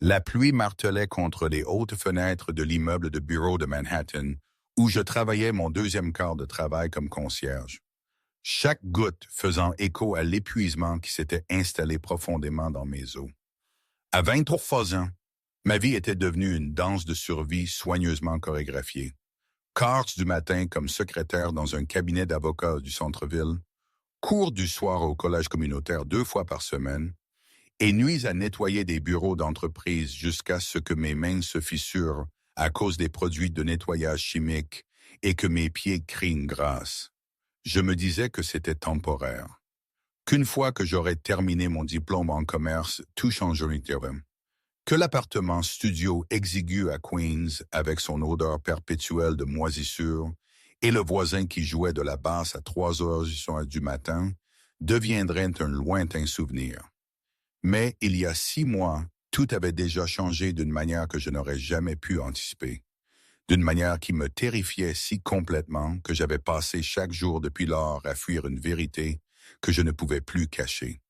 La pluie martelait contre les hautes fenêtres de l'immeuble de bureau de Manhattan, où je travaillais mon deuxième quart de travail comme concierge. Chaque goutte faisant écho à l'épuisement qui s'était installé profondément dans mes os. À 23 ans, ma vie était devenue une danse de survie soigneusement chorégraphiée. Quart du matin comme secrétaire dans un cabinet d'avocats du centre-ville, cours du soir au collège communautaire 2 fois par semaine, et nuits à nettoyer des bureaux d'entreprise jusqu'à ce que mes mains se fissurent à cause des produits de nettoyage chimique et que mes pieds crient une grâce. Je me disais que c'était temporaire, qu'une fois que j'aurais terminé mon diplôme en commerce, tout changerait, que l'appartement studio exigu à Queens avec son odeur perpétuelle de moisissure et le voisin qui jouait de la basse à 3 heures du matin deviendraient un lointain souvenir. Mais il y a 6 mois, tout avait déjà changé d'une manière que je n'aurais jamais pu anticiper. D'une manière qui me terrifiait si complètement que j'avais passé chaque jour depuis lors à fuir une vérité que je ne pouvais plus cacher.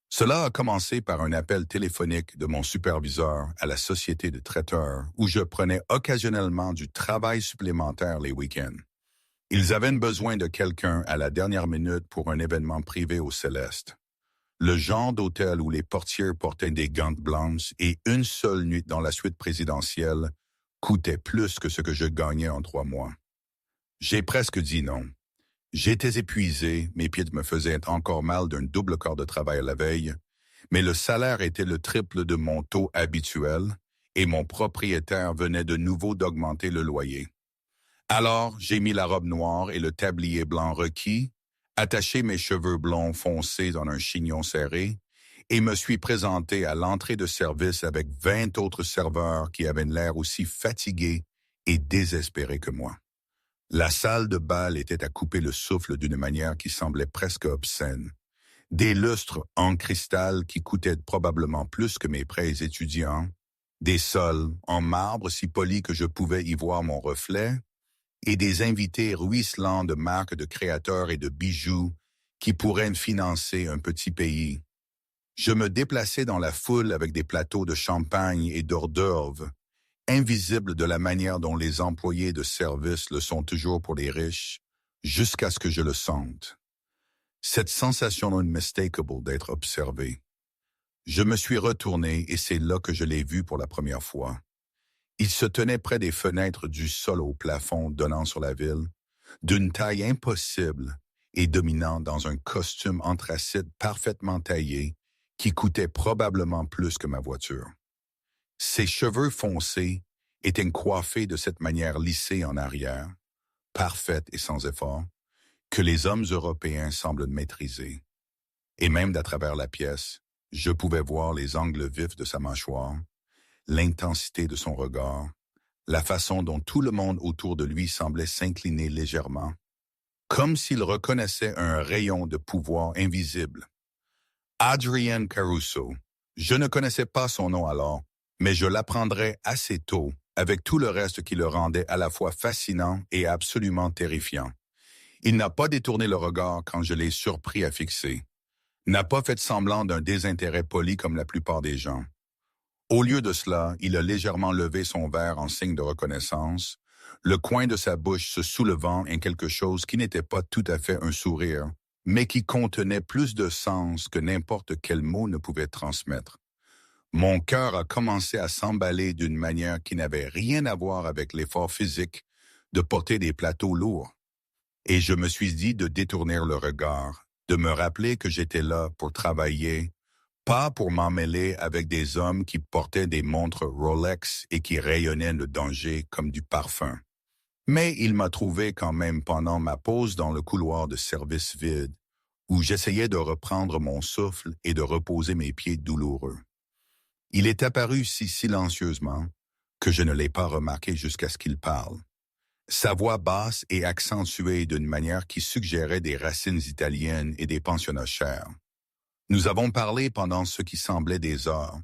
Cela a commencé par un appel téléphonique de mon superviseur à la société de traiteurs où je prenais occasionnellement du travail supplémentaire les week-ends. Ils avaient besoin de quelqu'un à la dernière minute pour un événement privé au Céleste. Le genre d'hôtel où les portières portaient des gantes blanches et une seule nuit dans la suite présidentielle coûtait plus que ce que je gagnais en 3 mois. J'ai presque dit non. J'étais épuisé, mes pieds me faisaient encore mal d'un double quart de travail à la veille, mais le salaire était le triple de mon taux habituel et mon propriétaire venait de nouveau d'augmenter le loyer. Alors, j'ai mis la robe noire et le tablier blanc requis, attaché mes cheveux blonds foncés dans un chignon serré et me suis présenté à l'entrée de service avec 20 autres serveurs qui avaient l'air aussi fatigués et désespérés que moi. La salle de bal était à couper le souffle d'une manière qui semblait presque obscène. Des lustres en cristal qui coûtaient probablement plus que mes prêts étudiants, des sols en marbre si polis que je pouvais y voir mon reflet, et des invités ruisselants de marques de créateurs et de bijoux qui pourraient financer un petit pays. Je me déplaçais dans la foule avec des plateaux de champagne et d'hors d'oeuvre, invisibles de la manière dont les employés de service le sont toujours pour les riches, jusqu'à ce que je le sente. Cette sensation unmistakable d'être observé. Je me suis retourné et c'est là que je l'ai vu pour la première fois. Il se tenait près des fenêtres du sol au plafond donnant sur la ville, d'une taille impossible et dominant dans un costume anthracite parfaitement taillé qui coûtait probablement plus que ma voiture. Ses cheveux foncés étaient coiffés de cette manière lissée en arrière, parfaite et sans effort, que les hommes européens semblent maîtriser. Et même d'à travers la pièce, je pouvais voir les angles vifs de sa mâchoire, l'intensité de son regard, la façon dont tout le monde autour de lui semblait s'incliner légèrement, comme s'il reconnaissait un rayon de pouvoir invisible. Adrian Caruso. Je ne connaissais pas son nom alors, mais je l'apprendrais assez tôt, avec tout le reste qui le rendait à la fois fascinant et absolument terrifiant. Il n'a pas détourné le regard quand je l'ai surpris à fixer, n'a pas fait semblant d'un désintérêt poli comme la plupart des gens. Au lieu de cela, il a légèrement levé son verre en signe de reconnaissance, le coin de sa bouche se soulevant en quelque chose qui n'était pas tout à fait un sourire, mais qui contenait plus de sens que n'importe quel mot ne pouvait transmettre. Mon cœur a commencé à s'emballer d'une manière qui n'avait rien à voir avec l'effort physique de porter des plateaux lourds. Et je me suis dit de détourner le regard, de me rappeler que j'étais là pour travailler, pas pour m'emmêler avec des hommes qui portaient des montres Rolex et qui rayonnaient le danger comme du parfum. Mais il m'a trouvé quand même pendant ma pause dans le couloir de service vide, où j'essayais de reprendre mon souffle et de reposer mes pieds douloureux. Il est apparu si silencieusement que je ne l'ai pas remarqué jusqu'à ce qu'il parle. Sa voix basse et accentuée d'une manière qui suggérait des racines italiennes et des pensionnats chers. Nous avons parlé pendant ce qui semblait des heures,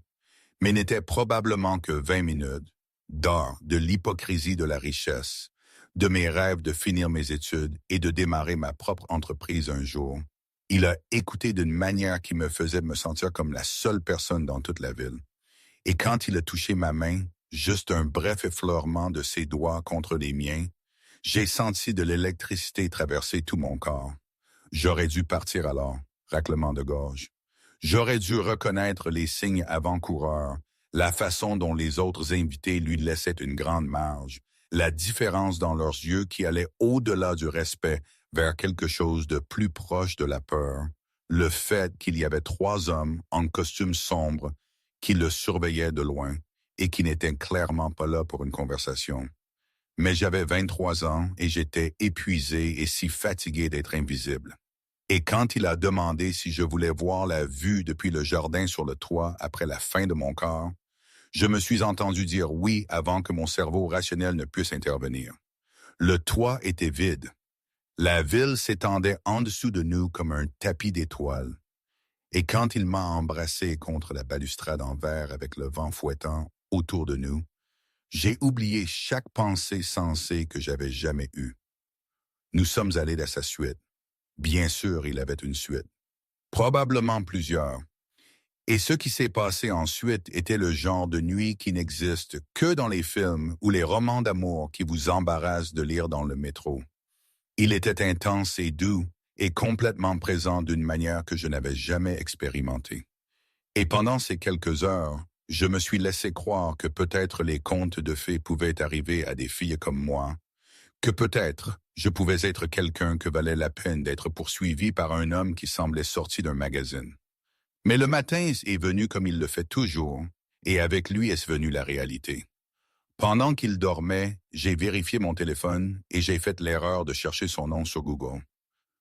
mais n'était probablement que 20 minutes, d'heures de l'hypocrisie de la richesse, de mes rêves de finir mes études et de démarrer ma propre entreprise un jour. Il a écouté d'une manière qui me faisait me sentir comme la seule personne dans toute la ville. Et quand il a touché ma main, juste un bref effleurement de ses doigts contre les miens, j'ai senti de l'électricité traverser tout mon corps. J'aurais dû partir alors, raclement de gorge. J'aurais dû reconnaître les signes avant-coureurs, la façon dont les autres invités lui laissaient une grande marge, la différence dans leurs yeux qui allait au-delà du respect vers quelque chose de plus proche de la peur, le fait qu'il y avait 3 hommes en costume sombre qui le surveillaient de loin et qui n'étaient clairement pas là pour une conversation. Mais j'avais 23 ans et j'étais épuisé et si fatigué d'être invisible. Et quand il a demandé si je voulais voir la vue depuis le jardin sur le toit après la fin de mon corps, je me suis entendu dire oui avant que mon cerveau rationnel ne puisse intervenir. Le toit était vide. La ville s'étendait en dessous de nous comme un tapis d'étoiles. Et quand il m'a embrassé contre la balustrade en verre avec le vent fouettant autour de nous, j'ai oublié chaque pensée sensée que j'avais jamais eue. Nous sommes allés à sa suite. Bien sûr, il avait une suite. Probablement plusieurs. Et ce qui s'est passé ensuite était le genre de nuit qui n'existe que dans les films ou les romans d'amour qui vous embarrassent de lire dans le métro. Il était intense et doux et complètement présent d'une manière que je n'avais jamais expérimentée. Et pendant ces quelques heures, je me suis laissé croire que peut-être les contes de fées pouvaient arriver à des filles comme moi, que peut-être je pouvais être quelqu'un que valait la peine d'être poursuivi par un homme qui semblait sorti d'un magazine. Mais le matin est venu comme il le fait toujours, et avec lui est venue la réalité. Pendant qu'il dormait, j'ai vérifié mon téléphone et j'ai fait l'erreur de chercher son nom sur Google.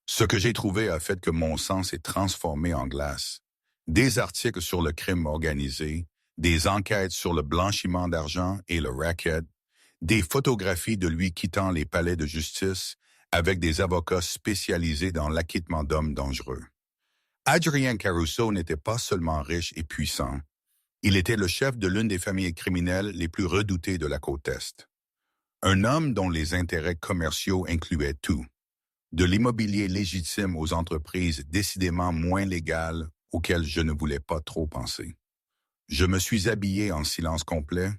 Ce que j'ai trouvé a fait que mon sang s'est transformé en glace. Des articles sur le crime organisé, des enquêtes sur le blanchiment d'argent et le racket, des photographies de lui quittant les palais de justice avec des avocats spécialisés dans l'acquittement d'hommes dangereux. Adrien Caruso n'était pas seulement riche et puissant, il était le chef de l'une des familles criminelles les plus redoutées de la côte Est. Un homme dont les intérêts commerciaux incluaient tout, de l'immobilier légitime aux entreprises décidément moins légales auxquelles je ne voulais pas trop penser. Je me suis habillé en silence complet,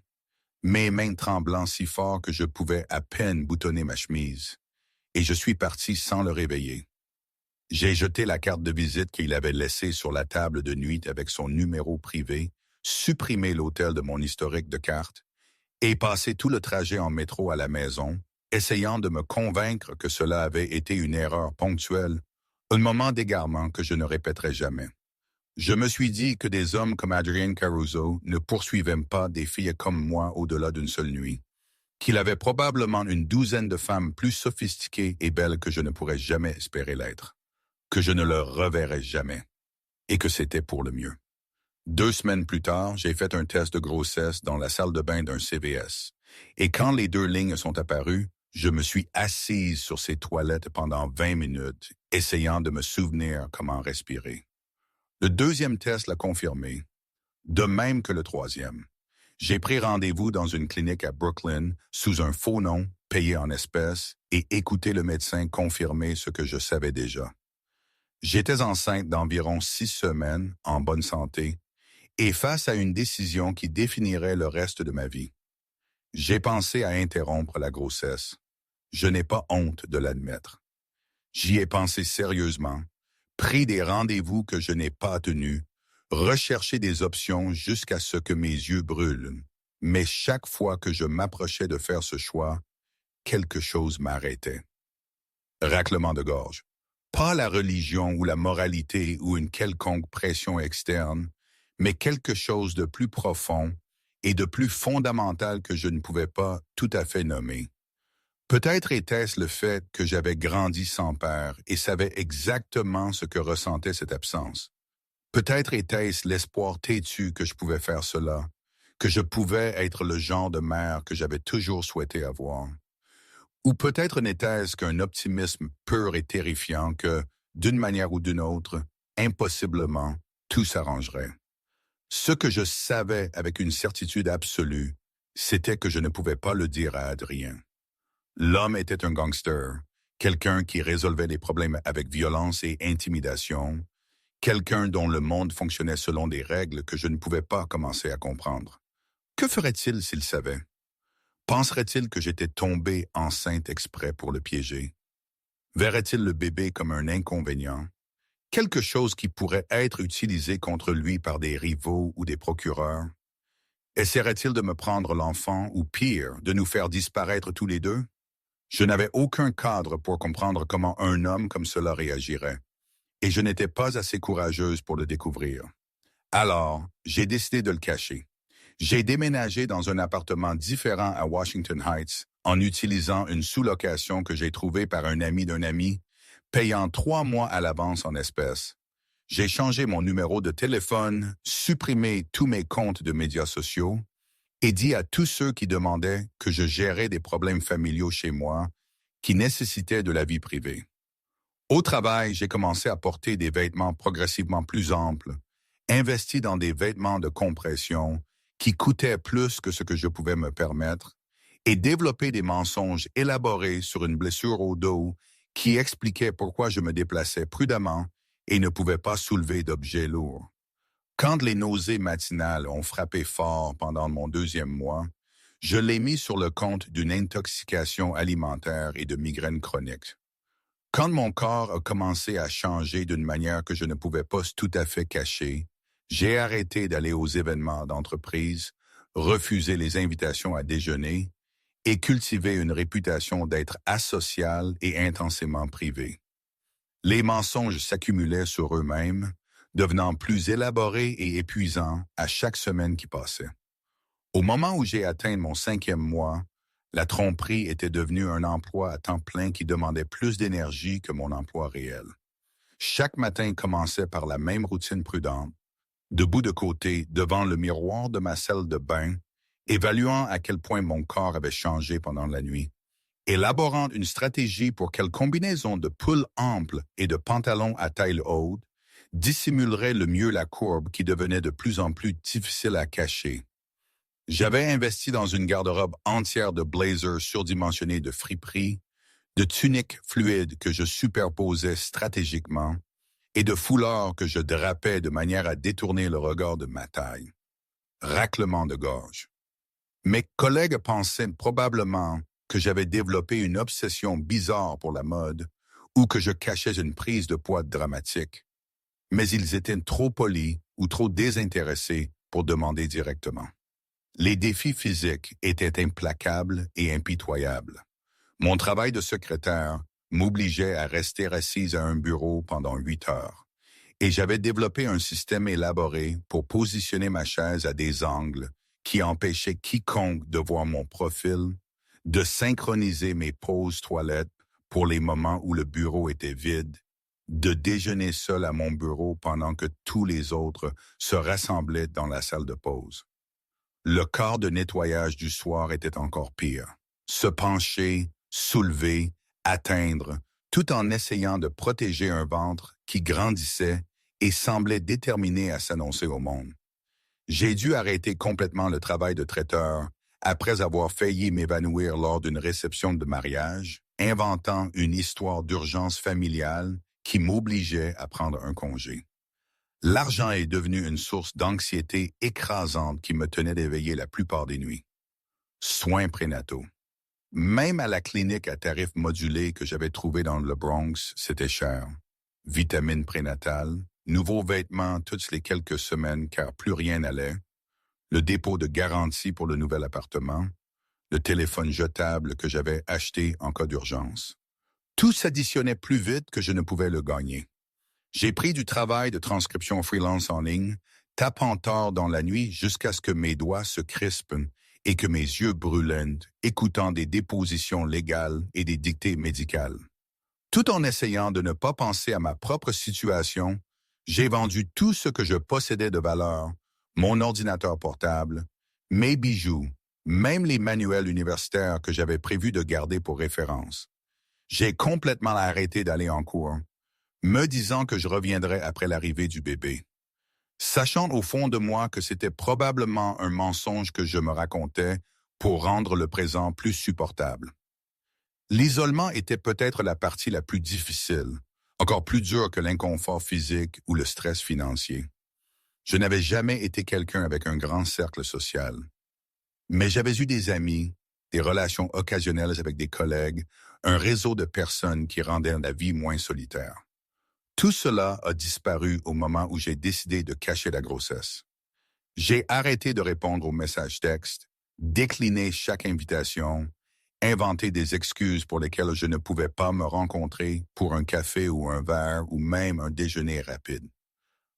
mes mains tremblant si fort que je pouvais à peine boutonner ma chemise, et je suis parti sans le réveiller. J'ai jeté la carte de visite qu'il avait laissée sur la table de nuit avec son numéro privé, supprimé l'hôtel de mon historique de cartes et passé tout le trajet en métro à la maison, essayant de me convaincre que cela avait été une erreur ponctuelle, un moment d'égarement que je ne répéterai jamais. Je me suis dit que des hommes comme Adrien Caruso ne poursuivaient pas des filles comme moi au-delà d'une seule nuit, qu'il avait probablement une douzaine de femmes plus sophistiquées et belles que je ne pourrais jamais espérer l'être, que je ne le reverrais jamais, et que c'était pour le mieux. 2 semaines plus tard, j'ai fait un test de grossesse dans la salle de bain d'un CVS, et quand les 2 lignes sont apparues, je me suis assise sur ces toilettes pendant 20 minutes, essayant de me souvenir comment respirer. Le 2e test l'a confirmé, de même que le 3e. J'ai pris rendez-vous dans une clinique à Brooklyn sous un faux nom, payé en espèces, et écouté le médecin confirmer ce que je savais déjà. J'étais enceinte d'environ 6 semaines, en bonne santé, et face à une décision qui définirait le reste de ma vie. J'ai pensé à interrompre la grossesse. Je n'ai pas honte de l'admettre. J'y ai pensé sérieusement, pris des rendez-vous que je n'ai pas tenus, recherché des options jusqu'à ce que mes yeux brûlent. Mais chaque fois que je m'approchais de faire ce choix, quelque chose m'arrêtait. Raclement de gorge. Pas la religion ou la moralité ou une quelconque pression externe, mais quelque chose de plus profond et de plus fondamental que je ne pouvais pas tout à fait nommer. Peut-être était-ce le fait que j'avais grandi sans père et savais exactement ce que ressentait cette absence. Peut-être était-ce l'espoir têtu que je pouvais faire cela, que je pouvais être le genre de mère que j'avais toujours souhaité avoir. Ou peut-être n'était-ce qu'un optimisme pur et terrifiant que, d'une manière ou d'une autre, impossiblement, tout s'arrangerait. Ce que je savais avec une certitude absolue, c'était que je ne pouvais pas le dire à Adrien. L'homme était un gangster, quelqu'un qui résolvait les problèmes avec violence et intimidation, quelqu'un dont le monde fonctionnait selon des règles que je ne pouvais pas commencer à comprendre. Que ferait-il s'il savait? Penserait-il que j'étais tombée enceinte exprès pour le piéger? Verrait-il le bébé comme un inconvénient? Quelque chose qui pourrait être utilisé contre lui par des rivaux ou des procureurs? Essaierait-il de me prendre l'enfant ou pire, de nous faire disparaître tous les deux? Je n'avais aucun cadre pour comprendre comment un homme comme cela réagirait, et je n'étais pas assez courageuse pour le découvrir. Alors, j'ai décidé de le cacher. J'ai déménagé dans un appartement différent à Washington Heights en utilisant une sous-location que j'ai trouvée par un ami d'un ami, payant 3 mois à l'avance en espèces. J'ai changé mon numéro de téléphone, supprimé tous mes comptes de médias sociaux et dit à tous ceux qui demandaient que je gérais des problèmes familiaux chez moi qui nécessitaient de la vie privée. Au travail, j'ai commencé à porter des vêtements progressivement plus amples, investi dans des vêtements de compression qui coûtaient plus que ce que je pouvais me permettre, et développé des mensonges élaborés sur une blessure au dos qui expliquaient pourquoi je me déplaçais prudemment et ne pouvais pas soulever d'objets lourds. Quand les nausées matinales ont frappé fort pendant mon 2e mois, je l'ai mis sur le compte d'une intoxication alimentaire et de migraines chroniques. Quand mon corps a commencé à changer d'une manière que je ne pouvais pas tout à fait cacher, j'ai arrêté d'aller aux événements d'entreprise, refusé les invitations à déjeuner et cultivé une réputation d'être asocial et intensément privé. Les mensonges s'accumulaient sur eux-mêmes, devenant plus élaborés et épuisants à chaque semaine qui passait. Au moment où j'ai atteint mon 5e mois, la tromperie était devenue un emploi à temps plein qui demandait plus d'énergie que mon emploi réel. Chaque matin commençait par la même routine prudente, debout de côté devant le miroir de ma salle de bain, évaluant à quel point mon corps avait changé pendant la nuit, élaborant une stratégie pour quelle combinaison de pull ample et de pantalons à taille haute dissimulerait le mieux la courbe qui devenait de plus en plus difficile à cacher. J'avais investi dans une garde-robe entière de blazers surdimensionnés de friperie, de tuniques fluides que je superposais stratégiquement et de foulards que je drapais de manière à détourner le regard de ma taille. Raclement de gorge. Mes collègues pensaient probablement que j'avais développé une obsession bizarre pour la mode ou que je cachais une prise de poids dramatique. Mais ils étaient trop polis ou trop désintéressés pour demander directement. Les défis physiques étaient implacables et impitoyables. Mon travail de secrétaire m'obligeait à rester assise à un bureau pendant 8 heures, et j'avais développé un système élaboré pour positionner ma chaise à des angles qui empêchaient quiconque de voir mon profil, de synchroniser mes pauses toilettes pour les moments où le bureau était vide, de déjeuner seul à mon bureau pendant que tous les autres se rassemblaient dans la salle de pause. Le quart de nettoyage du soir était encore pire. Se pencher, soulever, atteindre, tout en essayant de protéger un ventre qui grandissait et semblait déterminé à s'annoncer au monde. J'ai dû arrêter complètement le travail de traiteur après avoir failli m'évanouir lors d'une réception de mariage, inventant une histoire d'urgence familiale qui m'obligeait à prendre un congé. L'argent est devenu une source d'anxiété écrasante qui me tenait d'éveiller la plupart des nuits. Soins prénataux. Même à la clinique à tarif modulé que j'avais trouvée dans le Bronx, c'était cher. Vitamines prénatales, nouveaux vêtements toutes les quelques semaines car plus rien n'allait, le dépôt de garantie pour le nouvel appartement, le téléphone jetable que j'avais acheté en cas d'urgence. Tout s'additionnait plus vite que je ne pouvais le gagner. J'ai pris du travail de transcription freelance en ligne, tapant tard dans la nuit jusqu'à ce que mes doigts se crispent et que mes yeux brûlent, écoutant des dépositions légales et des dictées médicales. Tout en essayant de ne pas penser à ma propre situation, j'ai vendu tout ce que je possédais de valeur, mon ordinateur portable, mes bijoux, même les manuels universitaires que j'avais prévu de garder pour référence. J'ai complètement arrêté d'aller en cours, me disant que je reviendrais après l'arrivée du bébé. Sachant au fond de moi que c'était probablement un mensonge que je me racontais pour rendre le présent plus supportable. L'isolement était peut-être la partie la plus difficile, encore plus dur que l'inconfort physique ou le stress financier. Je n'avais jamais été quelqu'un avec un grand cercle social, mais j'avais eu des amis, des relations occasionnelles avec des collègues, un réseau de personnes qui rendaient la vie moins solitaire. Tout cela a disparu au moment où j'ai décidé de cacher la grossesse. J'ai arrêté de répondre aux messages textes, décliné chaque invitation, inventé des excuses pour lesquelles je ne pouvais pas me rencontrer pour un café ou un verre ou même un déjeuner rapide.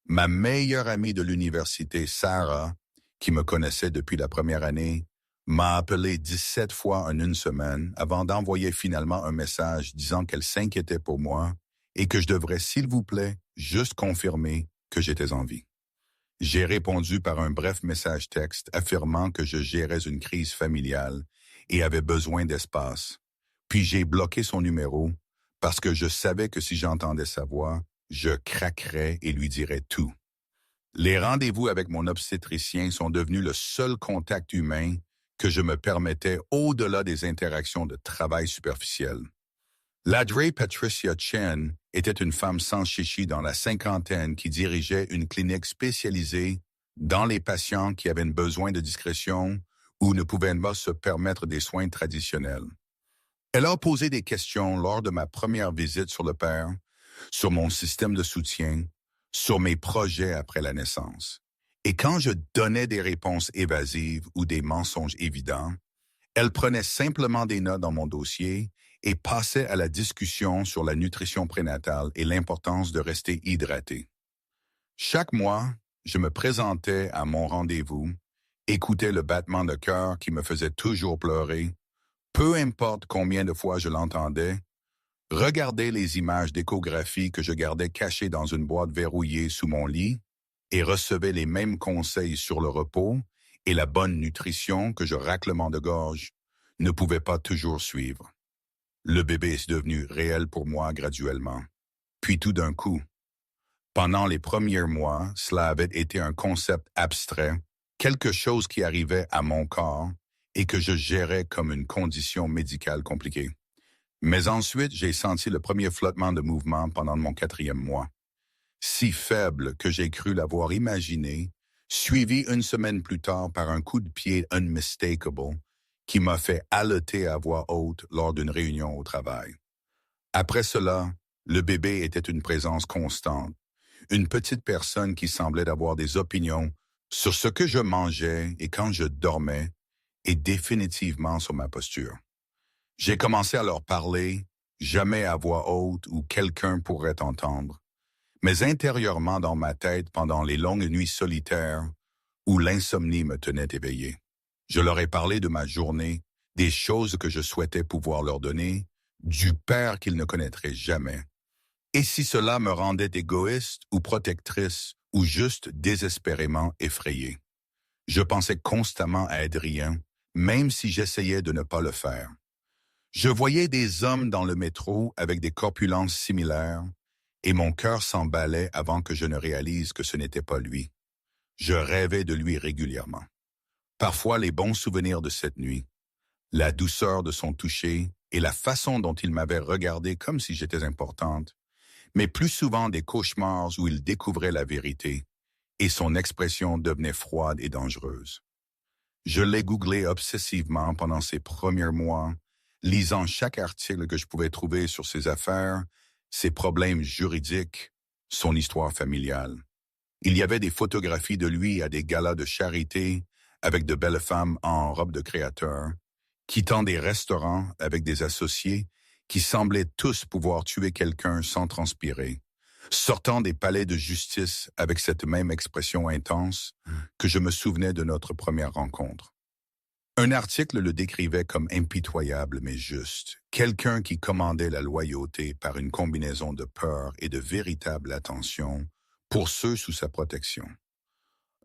Ma meilleure amie de l'université, Sarah, qui me connaissait depuis la première année, m'a appelé 17 fois en une semaine avant d'envoyer finalement un message disant qu'elle s'inquiétait pour moi et que je devrais, s'il vous plaît, juste confirmer que j'étais en vie. J'ai répondu par un bref message texte affirmant que je gérais une crise familiale et avait besoin d'espace. Puis j'ai bloqué son numéro parce que je savais que si j'entendais sa voix, je craquerais et lui dirais tout. Les rendez-vous avec mon obstétricien sont devenus le seul contact humain que je me permettais au-delà des interactions de travail superficielles. Ladre Patricia Chen était une femme sans chichi dans la cinquantaine qui dirigeait une clinique spécialisée dans les patients qui avaient besoin de discrétion ou ne pouvaient pas se permettre des soins traditionnels. Elle a posé des questions lors de ma première visite sur le père, sur mon système de soutien, sur mes projets après la naissance. Et quand je donnais des réponses évasives ou des mensonges évidents, elle prenait simplement des notes dans mon dossier et passait à la discussion sur la nutrition prénatale et l'importance de rester hydraté. Chaque mois, je me présentais à mon rendez-vous, écoutais le battement de cœur qui me faisait toujours pleurer, peu importe combien de fois je l'entendais, regardais les images d'échographie que je gardais cachées dans une boîte verrouillée sous mon lit et recevais les mêmes conseils sur le repos et la bonne nutrition que je raclement de gorge ne pouvais pas toujours suivre. Le bébé est devenu réel pour moi graduellement. Puis tout d'un coup, pendant les premiers mois, cela avait été un concept abstrait, quelque chose qui arrivait à mon corps et que je gérais comme une condition médicale compliquée. Mais ensuite, j'ai senti le premier flottement de mouvement pendant mon 4e mois. Si faible que j'ai cru l'avoir imaginé, suivi une semaine plus tard par un coup de pied unmistakable qui m'a fait haleter à voix haute lors d'une réunion au travail. Après cela, le bébé était une présence constante, une petite personne qui semblait avoir des opinions sur ce que je mangeais et quand je dormais, et définitivement sur ma posture. J'ai commencé à leur parler, jamais à voix haute où quelqu'un pourrait entendre, mais intérieurement dans ma tête pendant les longues nuits solitaires où l'insomnie me tenait éveillé. Je leur ai parlé de ma journée, des choses que je souhaitais pouvoir leur donner, du père qu'ils ne connaîtraient jamais. Et si cela me rendait égoïste ou protectrice ou juste désespérément effrayé. Je pensais constamment à Adrien, même si j'essayais de ne pas le faire. Je voyais des hommes dans le métro avec des corpulences similaires et mon cœur s'emballait avant que je ne réalise que ce n'était pas lui. Je rêvais de lui régulièrement. Parfois les bons souvenirs de cette nuit, la douceur de son toucher et la façon dont il m'avait regardé comme si j'étais importante, mais plus souvent des cauchemars où il découvrait la vérité et son expression devenait froide et dangereuse. Je l'ai googlé obsessivement pendant ces premiers mois, lisant chaque article que je pouvais trouver sur ses affaires, ses problèmes juridiques, son histoire familiale. Il y avait des photographies de lui à des galas de charité avec de belles femmes en robe de créateur, quittant des restaurants avec des associés qui semblaient tous pouvoir tuer quelqu'un sans transpirer, sortant des palais de justice avec cette même expression intense que je me souvenais de notre première rencontre. Un article le décrivait comme impitoyable mais juste, quelqu'un qui commandait la loyauté par une combinaison de peur et de véritable attention pour ceux sous sa protection.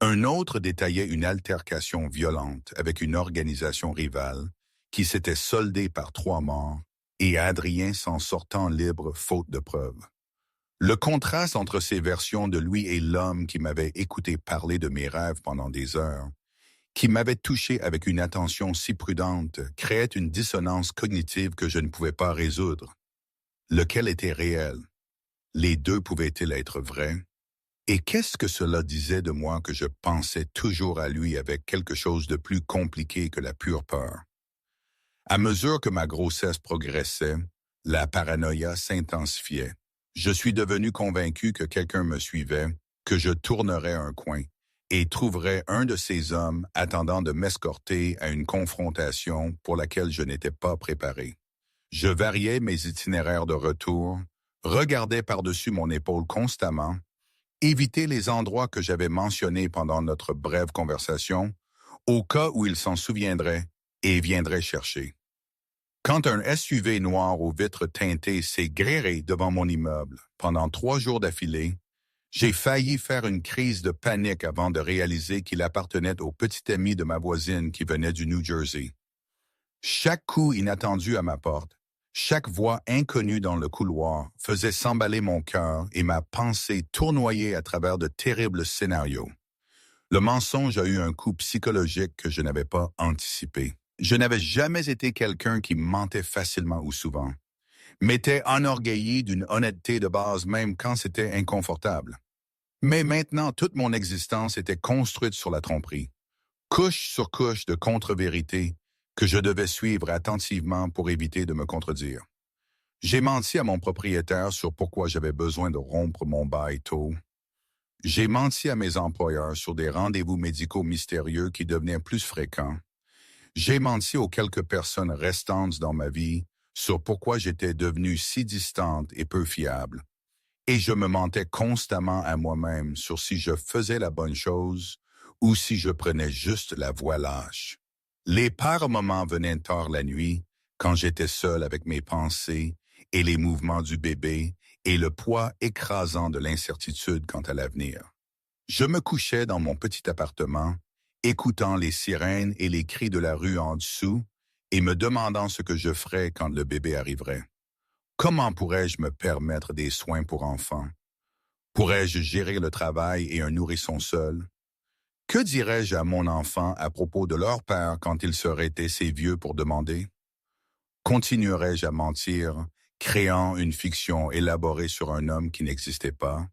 Un autre détaillait une altercation violente avec une organisation rivale qui s'était soldée par 3 morts et Adrien s'en sortant libre faute de preuves. Le contraste entre ces versions de lui et l'homme qui m'avait écouté parler de mes rêves pendant des heures, qui m'avait touché avec une attention si prudente, créait une dissonance cognitive que je ne pouvais pas résoudre. Lequel était réel? Les deux pouvaient-ils être vrais? Et qu'est-ce que cela disait de moi que je pensais toujours à lui avec quelque chose de plus compliqué que la pure peur? À mesure que ma grossesse progressait, la paranoïa s'intensifiait. Je suis devenu convaincu que quelqu'un me suivait, que je tournerais un coin et trouverais un de ces hommes attendant de m'escorter à une confrontation pour laquelle je n'étais pas préparé. Je variais mes itinéraires de retour, regardais par-dessus mon épaule constamment, évitais les endroits que j'avais mentionnés pendant notre brève conversation, au cas où il s'en souviendrait et viendrait chercher. Quand un SUV noir aux vitres teintées s'est gréré devant mon immeuble pendant 3 jours d'affilée, j'ai failli faire une crise de panique avant de réaliser qu'il appartenait au petit ami de ma voisine qui venait du New Jersey. Chaque coup inattendu à ma porte, chaque voix inconnue dans le couloir faisait s'emballer mon cœur et ma pensée tournoyer à travers de terribles scénarios. Le mensonge a eu un coup psychologique que je n'avais pas anticipé. Je n'avais jamais été quelqu'un qui mentait facilement ou souvent, m'était enorgueilli d'une honnêteté de base même quand c'était inconfortable. Mais maintenant, toute mon existence était construite sur la tromperie, couche sur couche de contre-vérités que je devais suivre attentivement pour éviter de me contredire. J'ai menti à mon propriétaire sur pourquoi j'avais besoin de rompre mon bail tôt. J'ai menti à mes employeurs sur des rendez-vous médicaux mystérieux qui devenaient plus fréquents. J'ai menti aux quelques personnes restantes dans ma vie sur pourquoi j'étais devenu si distante et peu fiable. Et je me mentais constamment à moi-même sur si je faisais la bonne chose ou si je prenais juste la voie lâche. Les pires moments venaient tard la nuit, quand j'étais seul avec mes pensées et les mouvements du bébé et le poids écrasant de l'incertitude quant à l'avenir. Je me couchais dans mon petit appartement, écoutant les sirènes et les cris de la rue en dessous et me demandant ce que je ferais quand le bébé arriverait. Comment pourrais-je me permettre des soins pour enfants? Pourrais-je gérer le travail et un nourrisson seul? Que dirais-je à mon enfant à propos de leur père quand il serait assez vieux pour demander? Continuerais-je à mentir, créant une fiction élaborée sur un homme qui n'existait pas?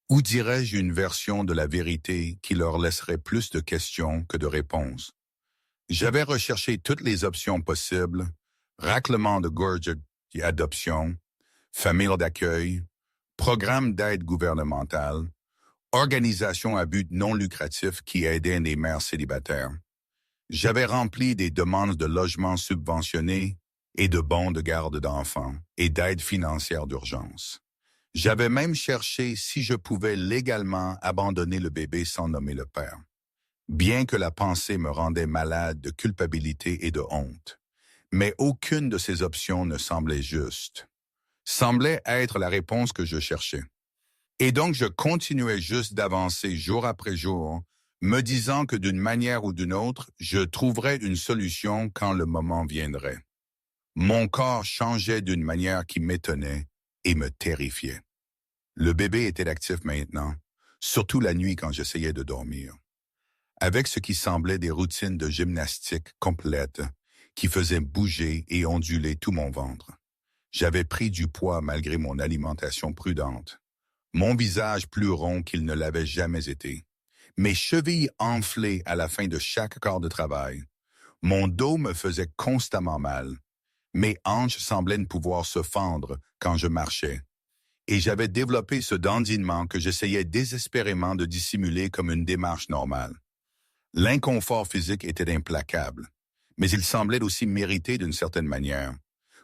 Ou dirais-je une version de la vérité qui leur laisserait plus de questions que de réponses? J'avais recherché toutes les options possibles, raclement de gorge et adoption, famille d'accueil, programme d'aide gouvernementale, organisation à but non lucratif qui aidait les mères célibataires. J'avais rempli des demandes de logements subventionnés et de bons de garde d'enfants et d'aide financière d'urgence. J'avais même cherché si je pouvais légalement abandonner le bébé sans nommer le père. Bien que la pensée me rendait malade de culpabilité et de honte. Mais aucune de ces options ne semblait juste. Semblait être la réponse que je cherchais. Et donc je continuais juste d'avancer jour après jour, me disant que d'une manière ou d'une autre, je trouverais une solution quand le moment viendrait. Mon corps changeait d'une manière qui m'étonnait et me terrifiait. Le bébé était actif maintenant, surtout la nuit quand j'essayais de dormir. Avec ce qui semblait des routines de gymnastique complètes qui faisaient bouger et onduler tout mon ventre. J'avais pris du poids malgré mon alimentation prudente. Mon visage plus rond qu'il ne l'avait jamais été. Mes chevilles enflées à la fin de chaque quart de travail. Mon dos me faisait constamment mal. Mes hanches semblaient ne pouvoir se fendre quand je marchais. Et j'avais développé ce dandinement que j'essayais désespérément de dissimuler comme une démarche normale. L'inconfort physique était implacable, mais il semblait aussi mérité d'une certaine manière,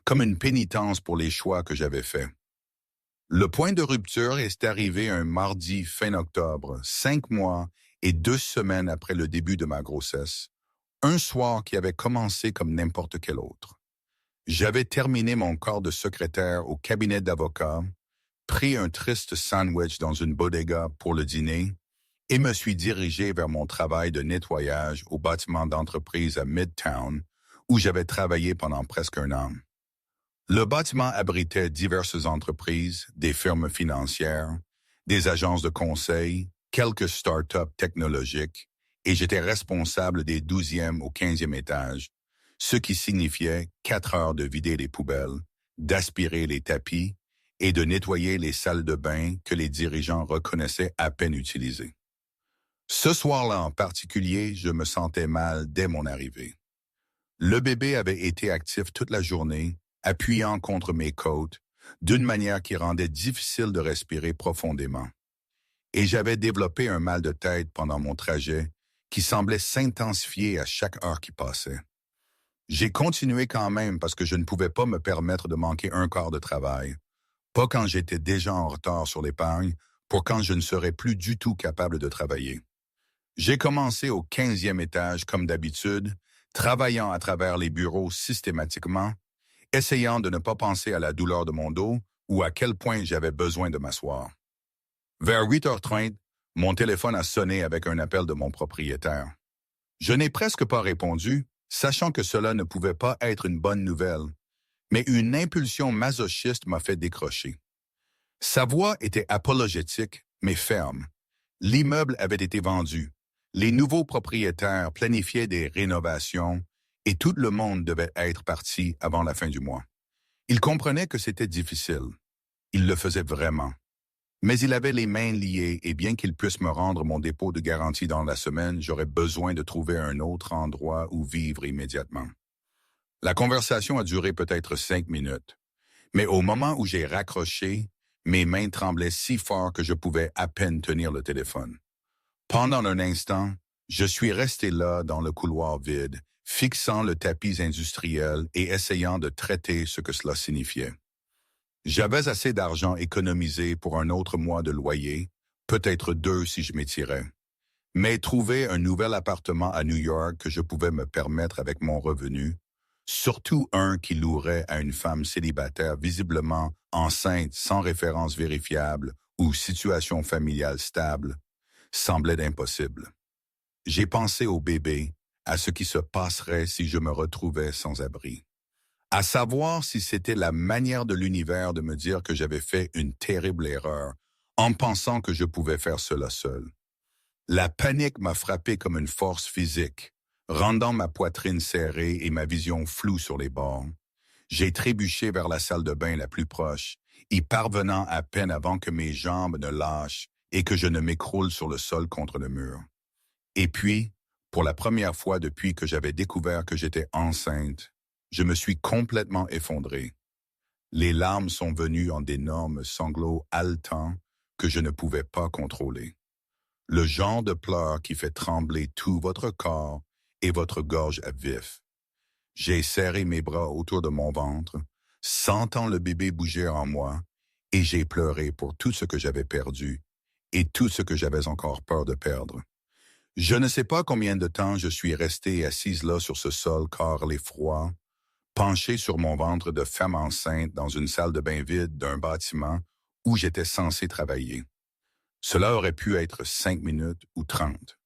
comme une pénitence pour les choix que j'avais faits. Le point de rupture est arrivé un mardi fin octobre, 5 mois et 2 semaines après le début de ma grossesse, un soir qui avait commencé comme n'importe quel autre. J'avais terminé mon corps de secrétaire au cabinet d'avocat, pris un triste sandwich dans une bodega pour le dîner et me suis dirigé vers mon travail de nettoyage au bâtiment d'entreprise à Midtown, où j'avais travaillé pendant presque un an. Le bâtiment abritait diverses entreprises, des firmes financières, des agences de conseil, quelques start-up technologiques, et j'étais responsable des 12e au 15e étages, ce qui signifiait 4 heures de vider les poubelles, d'aspirer les tapis et de nettoyer les salles de bain que les dirigeants reconnaissaient à peine utilisées. Ce soir-là en particulier, je me sentais mal dès mon arrivée. Le bébé avait été actif toute la journée, appuyant contre mes côtes, d'une manière qui rendait difficile de respirer profondément. Et j'avais développé un mal de tête pendant mon trajet qui semblait s'intensifier à chaque heure qui passait. J'ai continué quand même parce que je ne pouvais pas me permettre de manquer un quart de travail, pas quand j'étais déjà en retard sur l'épargne, pour quand je ne serais plus du tout capable de travailler. J'ai commencé au 15e étage comme d'habitude, travaillant à travers les bureaux systématiquement, essayant de ne pas penser à la douleur de mon dos ou à quel point j'avais besoin de m'asseoir. Vers 8h30, mon téléphone a sonné avec un appel de mon propriétaire. Je n'ai presque pas répondu, sachant que cela ne pouvait pas être une bonne nouvelle, mais une impulsion masochiste m'a fait décrocher. Sa voix était apologétique, mais ferme. L'immeuble avait été vendu. Les nouveaux propriétaires planifiaient des rénovations et tout le monde devait être parti avant la fin du mois. Il comprenait que c'était difficile. Il le faisait vraiment. Mais il avait les mains liées et bien qu'il puisse me rendre mon dépôt de garantie dans la semaine, j'aurais besoin de trouver un autre endroit où vivre immédiatement. La conversation a duré peut-être 5 minutes. Mais au moment où j'ai raccroché, mes mains tremblaient si fort que je pouvais à peine tenir le téléphone. Pendant un instant, je suis resté là dans le couloir vide, fixant le tapis industriel et essayant de traiter ce que cela signifiait. J'avais assez d'argent économisé pour un autre mois de loyer, peut-être 2 si je m'étirais. Mais trouver un nouvel appartement à New York que je pouvais me permettre avec mon revenu, surtout un qui louerait à une femme célibataire visiblement enceinte sans référence vérifiable ou situation familiale stable, semblait impossible. J'ai pensé au bébé, à ce qui se passerait si je me retrouvais sans abri. À savoir si c'était la manière de l'univers de me dire que j'avais fait une terrible erreur en pensant que je pouvais faire cela seul. La panique m'a frappé comme une force physique, rendant ma poitrine serrée et ma vision floue sur les bords. J'ai trébuché vers la salle de bain la plus proche, y parvenant à peine avant que mes jambes ne lâchent et que je ne m'écroule sur le sol contre le mur. Et puis, pour la première fois depuis que j'avais découvert que j'étais enceinte, je me suis complètement effondré. Les larmes sont venues en d'énormes sanglots haletants que je ne pouvais pas contrôler. Le genre de pleurs qui fait trembler tout votre corps et votre gorge à vif. J'ai serré mes bras autour de mon ventre, sentant le bébé bouger en moi, et j'ai pleuré pour tout ce que j'avais perdu et tout ce que j'avais encore peur de perdre. Je ne sais pas combien de temps je suis restée assise là sur ce sol car les froids, penché sur mon ventre de femme enceinte dans une salle de bain vide d'un bâtiment où j'étais censé travailler. Cela aurait pu être 5 minutes ou 30.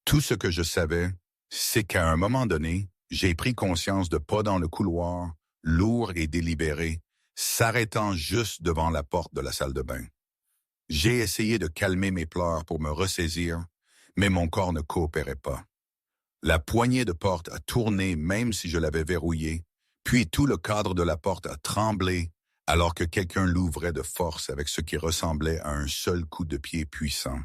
Tout ce que je savais, c'est qu'à un moment donné, j'ai pris conscience de pas dans le couloir, lourd et délibéré, s'arrêtant juste devant la porte de la salle de bain. J'ai essayé de calmer mes pleurs pour me ressaisir, mais mon corps ne coopérait pas. La poignée de porte a tourné même si je l'avais verrouillée, puis tout le cadre de la porte a tremblé alors que quelqu'un l'ouvrait de force avec ce qui ressemblait à un seul coup de pied puissant.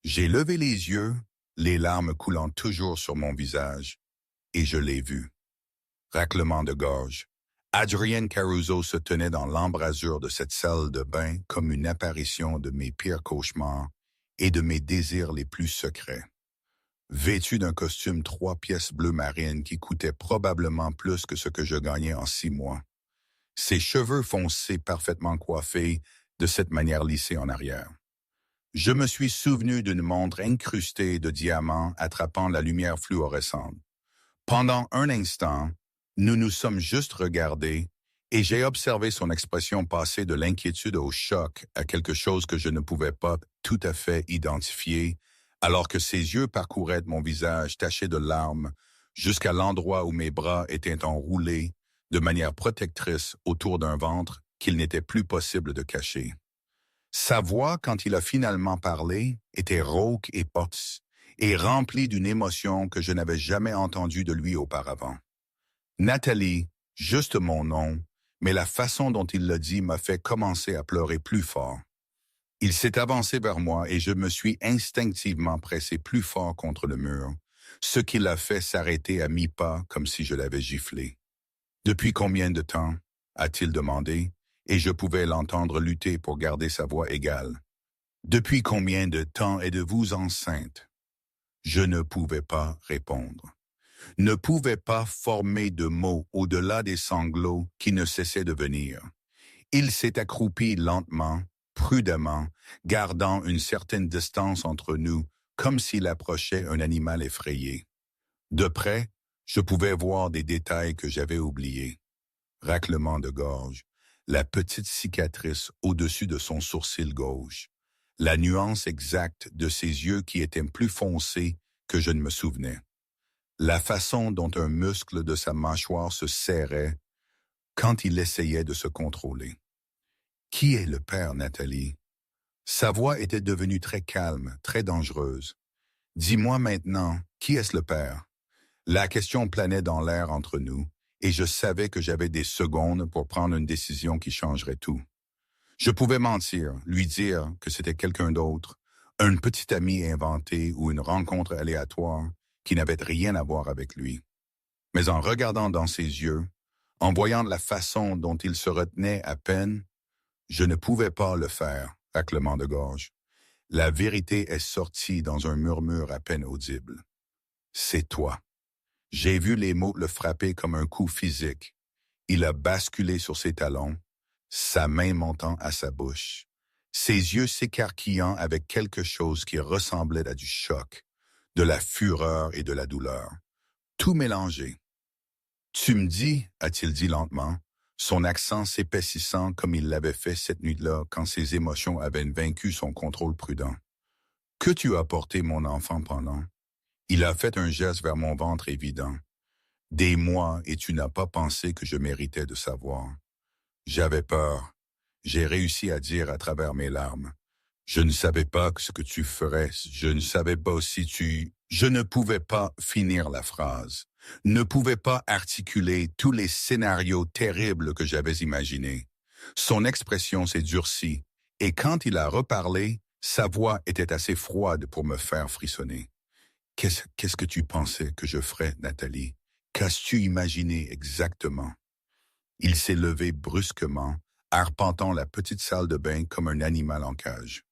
J'ai levé les yeux, les larmes coulant toujours sur mon visage, et je l'ai vu. Raclement de gorge. Adrienne Caruso se tenait dans l'embrasure de cette salle de bain comme une apparition de mes pires cauchemars et de mes désirs les plus secrets. Vêtue d'un costume 3 pièces bleu marine qui coûtait probablement plus que ce que je gagnais en 6 mois. Ses cheveux foncés parfaitement coiffés, de cette manière lissée en arrière. Je me suis souvenu d'une montre incrustée de diamants attrapant la lumière fluorescente. Pendant un instant, nous nous sommes juste regardés et j'ai observé son expression passer de l'inquiétude au choc à quelque chose que je ne pouvais pas tout à fait identifier, alors que ses yeux parcouraient mon visage taché de larmes jusqu'à l'endroit où mes bras étaient enroulés de manière protectrice autour d'un ventre qu'il n'était plus possible de cacher. Sa voix, quand il a finalement parlé, était rauque et forte et remplie d'une émotion que je n'avais jamais entendue de lui auparavant. Nathalie, juste mon nom, mais la façon dont il l'a dit m'a fait commencer à pleurer plus fort. Il s'est avancé vers moi et je me suis instinctivement pressé plus fort contre le mur, ce qui l'a fait s'arrêter à mi-pas comme si je l'avais giflé. Depuis combien de temps? A-t-il demandé, et je pouvais l'entendre lutter pour garder sa voix égale. Depuis combien de temps êtes-vous enceinte? Je ne pouvais pas répondre. Ne pouvais pas former de mots au-delà des sanglots qui ne cessaient de venir. Il s'est accroupi lentement, prudemment, gardant une certaine distance entre nous, comme s'il approchait un animal effrayé. De près, je pouvais voir des détails que j'avais oubliés. Raclement de gorge, la petite cicatrice au-dessus de son sourcil gauche, la nuance exacte de ses yeux qui étaient plus foncés que je ne me souvenais, la façon dont un muscle de sa mâchoire se serrait quand il essayait de se contrôler. Qui est le père, Nathalie? Sa voix était devenue très calme, très dangereuse. Dis-moi maintenant, qui est-ce le père? La question planait dans l'air entre nous, et je savais que j'avais des secondes pour prendre une décision qui changerait tout. Je pouvais mentir, lui dire que c'était quelqu'un d'autre, un petit ami inventé ou une rencontre aléatoire qui n'avait rien à voir avec lui. Mais en regardant dans ses yeux, en voyant la façon dont il se retenait à peine, je ne pouvais pas le faire, raclement de gorge. La vérité est sortie dans un murmure à peine audible. C'est toi. J'ai vu les mots le frapper comme un coup physique. Il a basculé sur ses talons, sa main montant à sa bouche, ses yeux s'écarquillant avec quelque chose qui ressemblait à du choc, de la fureur et de la douleur. Tout mélangé. Tu me dis, a-t-il dit lentement, son accent s'épaississant comme il l'avait fait cette nuit-là quand ses émotions avaient vaincu son contrôle prudent. Que tu as porté mon enfant pendant? Il a fait un geste vers mon ventre évident. Des mois et tu n'as pas pensé que je méritais de savoir. J'avais peur. J'ai réussi à dire à travers mes larmes. Je ne savais pas ce que tu ferais. Je ne savais pas si tu... Je ne pouvais pas finir la phrase. Ne pouvais pas articuler tous les scénarios terribles que j'avais imaginés. Son expression s'est durcie, et quand il a reparlé, sa voix était assez froide pour me faire frissonner. Qu'est-ce que tu pensais que je ferais, Nathalie? Qu'as-tu imaginé exactement? Il s'est levé brusquement, arpentant la petite salle de bain comme un animal en cage.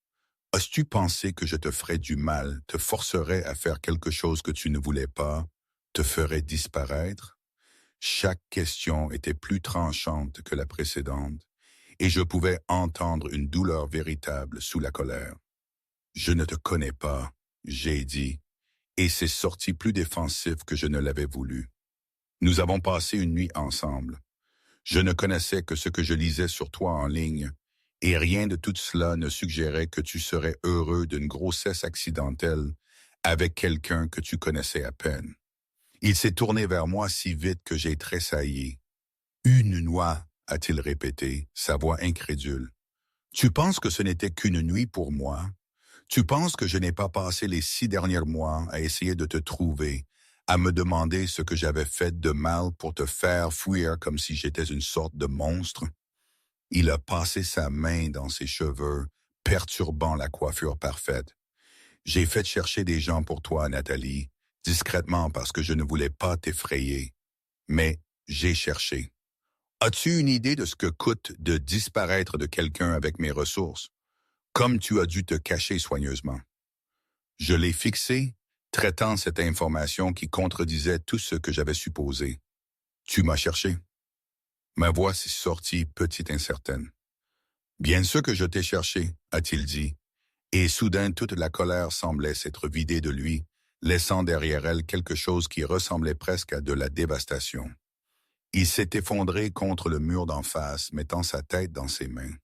As-tu pensé que je te ferais du mal, te forcerais à faire quelque chose que tu ne voulais pas, te ferais disparaître? Chaque question était plus tranchante que la précédente, et je pouvais entendre une douleur véritable sous la colère. Je ne te connais pas, j'ai dit, et c'est sorti plus défensif que je ne l'avais voulu. Nous avons passé une nuit ensemble. Je ne connaissais que ce que je lisais sur toi en ligne, et rien de tout cela ne suggérait que tu serais heureux d'une grossesse accidentelle avec quelqu'un que tu connaissais à peine. Il s'est tourné vers moi si vite que j'ai tressailli. Une noix, a-t-il répété, sa voix incrédule. Tu penses que ce n'était qu'une nuit pour moi? Tu penses que je n'ai pas passé les 6 derniers mois à essayer de te trouver, à me demander ce que j'avais fait de mal pour te faire fuir comme si j'étais une sorte de monstre? Il a passé sa main dans ses cheveux, perturbant la coiffure parfaite. J'ai fait chercher des gens pour toi, Nathalie, discrètement parce que je ne voulais pas t'effrayer. Mais j'ai cherché. As-tu une idée de ce que coûte de disparaître de quelqu'un avec mes ressources? Comme tu as dû te cacher soigneusement. Je l'ai fixé, traitant cette information qui contredisait tout ce que j'avais supposé. Tu m'as cherché. Ma voix s'est sortie petite incertaine. Bien sûr que je t'ai cherché, a-t-il dit, et soudain toute la colère semblait s'être vidée de lui, laissant derrière elle quelque chose qui ressemblait presque à de la dévastation. Il s'est effondré contre le mur d'en face, mettant sa tête dans ses mains.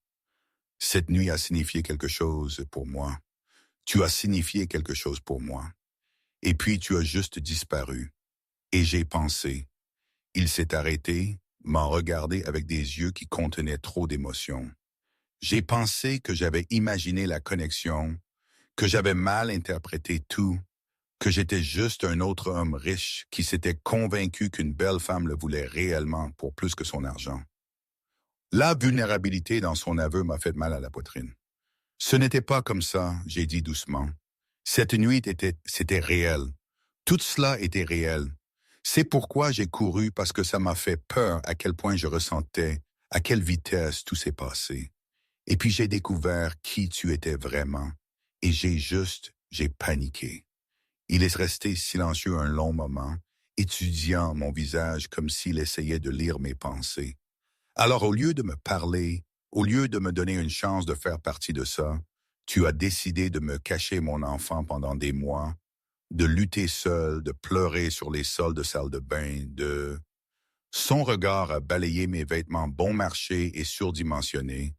Cette nuit a signifié quelque chose pour moi. Tu as signifié quelque chose pour moi. Et puis tu as juste disparu. Et j'ai pensé. Il s'est arrêté, m'a regardé avec des yeux qui contenaient trop d'émotions. J'ai pensé que j'avais imaginé la connexion, que j'avais mal interprété tout, que j'étais juste un autre homme riche qui s'était convaincu qu'une belle femme le voulait réellement pour plus que son argent. La vulnérabilité dans son aveu m'a fait mal à la poitrine. Ce n'était pas comme ça, j'ai dit doucement. Cette nuit c'était réel. Tout cela était réel. C'est pourquoi j'ai couru parce que ça m'a fait peur à quel point je ressentais, à quelle vitesse tout s'est passé. Et puis j'ai découvert qui tu étais vraiment. Et j'ai paniqué. Il est resté silencieux un long moment, étudiant mon visage comme s'il essayait de lire mes pensées. Alors au lieu de me parler, au lieu de me donner une chance de faire partie de ça, tu as décidé de me cacher mon enfant pendant des mois, de lutter seul, de pleurer sur les sols de salle de bain, de... Son regard a balayé mes vêtements bon marché et surdimensionnés,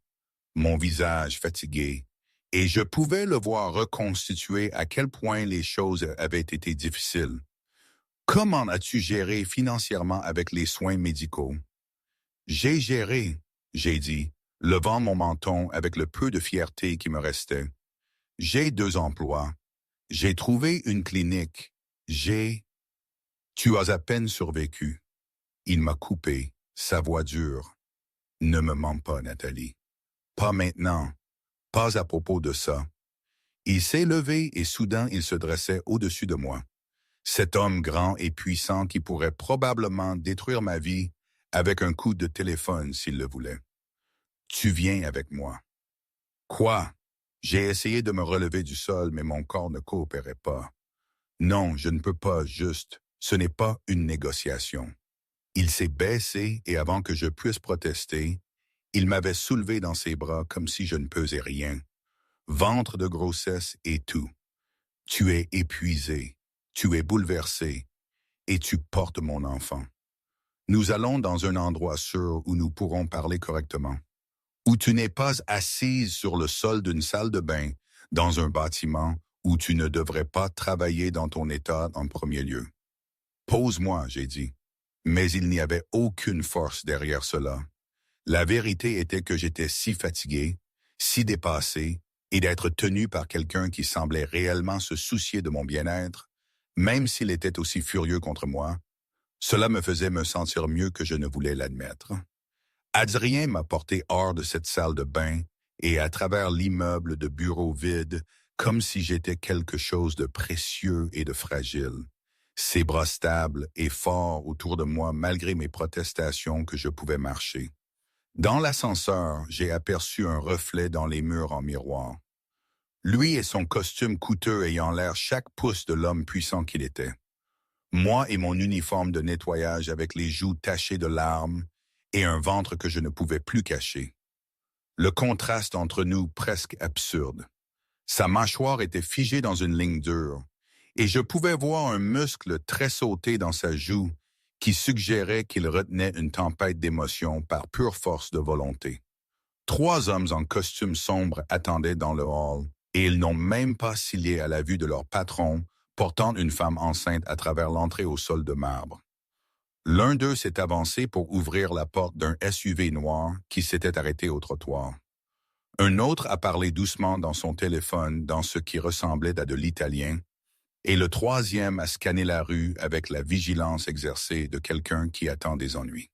mon visage fatigué, et je pouvais le voir reconstituer à quel point les choses avaient été difficiles. Comment as-tu géré financièrement avec les soins médicaux? J'ai géré, j'ai dit, levant mon menton avec le peu de fierté qui me restait. J'ai 2 emplois. J'ai trouvé une clinique. Tu as à peine survécu. Il m'a coupé, sa voix dure. Ne me mens pas, Nathalie. Pas maintenant. Pas à propos de ça. Il s'est levé et soudain il se dressait au-dessus de moi. Cet homme grand et puissant qui pourrait probablement détruire ma vie avec un coup de téléphone s'il le voulait. Tu viens avec moi. Quoi? J'ai essayé de me relever du sol, mais mon corps ne coopérait pas. Non, je ne peux pas, juste. Ce n'est pas une négociation. Il s'est baissé et avant que je puisse protester, il m'avait soulevé dans ses bras comme si je ne pesais rien. Ventre de grossesse et tout. Tu es épuisé, tu es bouleversé et tu portes mon enfant. Nous allons dans un endroit sûr où nous pourrons parler correctement. Où tu n'es pas assise sur le sol d'une salle de bain, dans un bâtiment où tu ne devrais pas travailler dans ton état en premier lieu. Pose-moi, j'ai dit. Mais il n'y avait aucune force derrière cela. La vérité était que j'étais si fatigué, si dépassé, et d'être tenu par quelqu'un qui semblait réellement se soucier de mon bien-être, même s'il était aussi furieux contre moi, cela me faisait me sentir mieux que je ne voulais l'admettre. Adrien m'a porté hors de cette salle de bain et à travers l'immeuble de bureaux vides, comme si j'étais quelque chose de précieux et de fragile. Ses bras stables et forts autour de moi malgré mes protestations que je pouvais marcher. Dans l'ascenseur, j'ai aperçu un reflet dans les murs en miroir. Lui et son costume coûteux ayant l'air chaque pouce de l'homme puissant qu'il était. Moi et mon uniforme de nettoyage avec les joues tachées de larmes et un ventre que je ne pouvais plus cacher. Le contraste entre nous presque absurde. Sa mâchoire était figée dans une ligne dure, et je pouvais voir un muscle très sauté dans sa joue qui suggérait qu'il retenait une tempête d'émotions par pure force de volonté. 3 hommes en costume sombre attendaient dans le hall, et ils n'ont même pas cillé à la vue de leur patron portant une femme enceinte à travers l'entrée au sol de marbre. L'un d'eux s'est avancé pour ouvrir la porte d'un SUV noir qui s'était arrêté au trottoir. Un autre a parlé doucement dans son téléphone dans ce qui ressemblait à de l'italien, et le troisième a scanné la rue avec la vigilance exercée de quelqu'un qui attend des ennuis.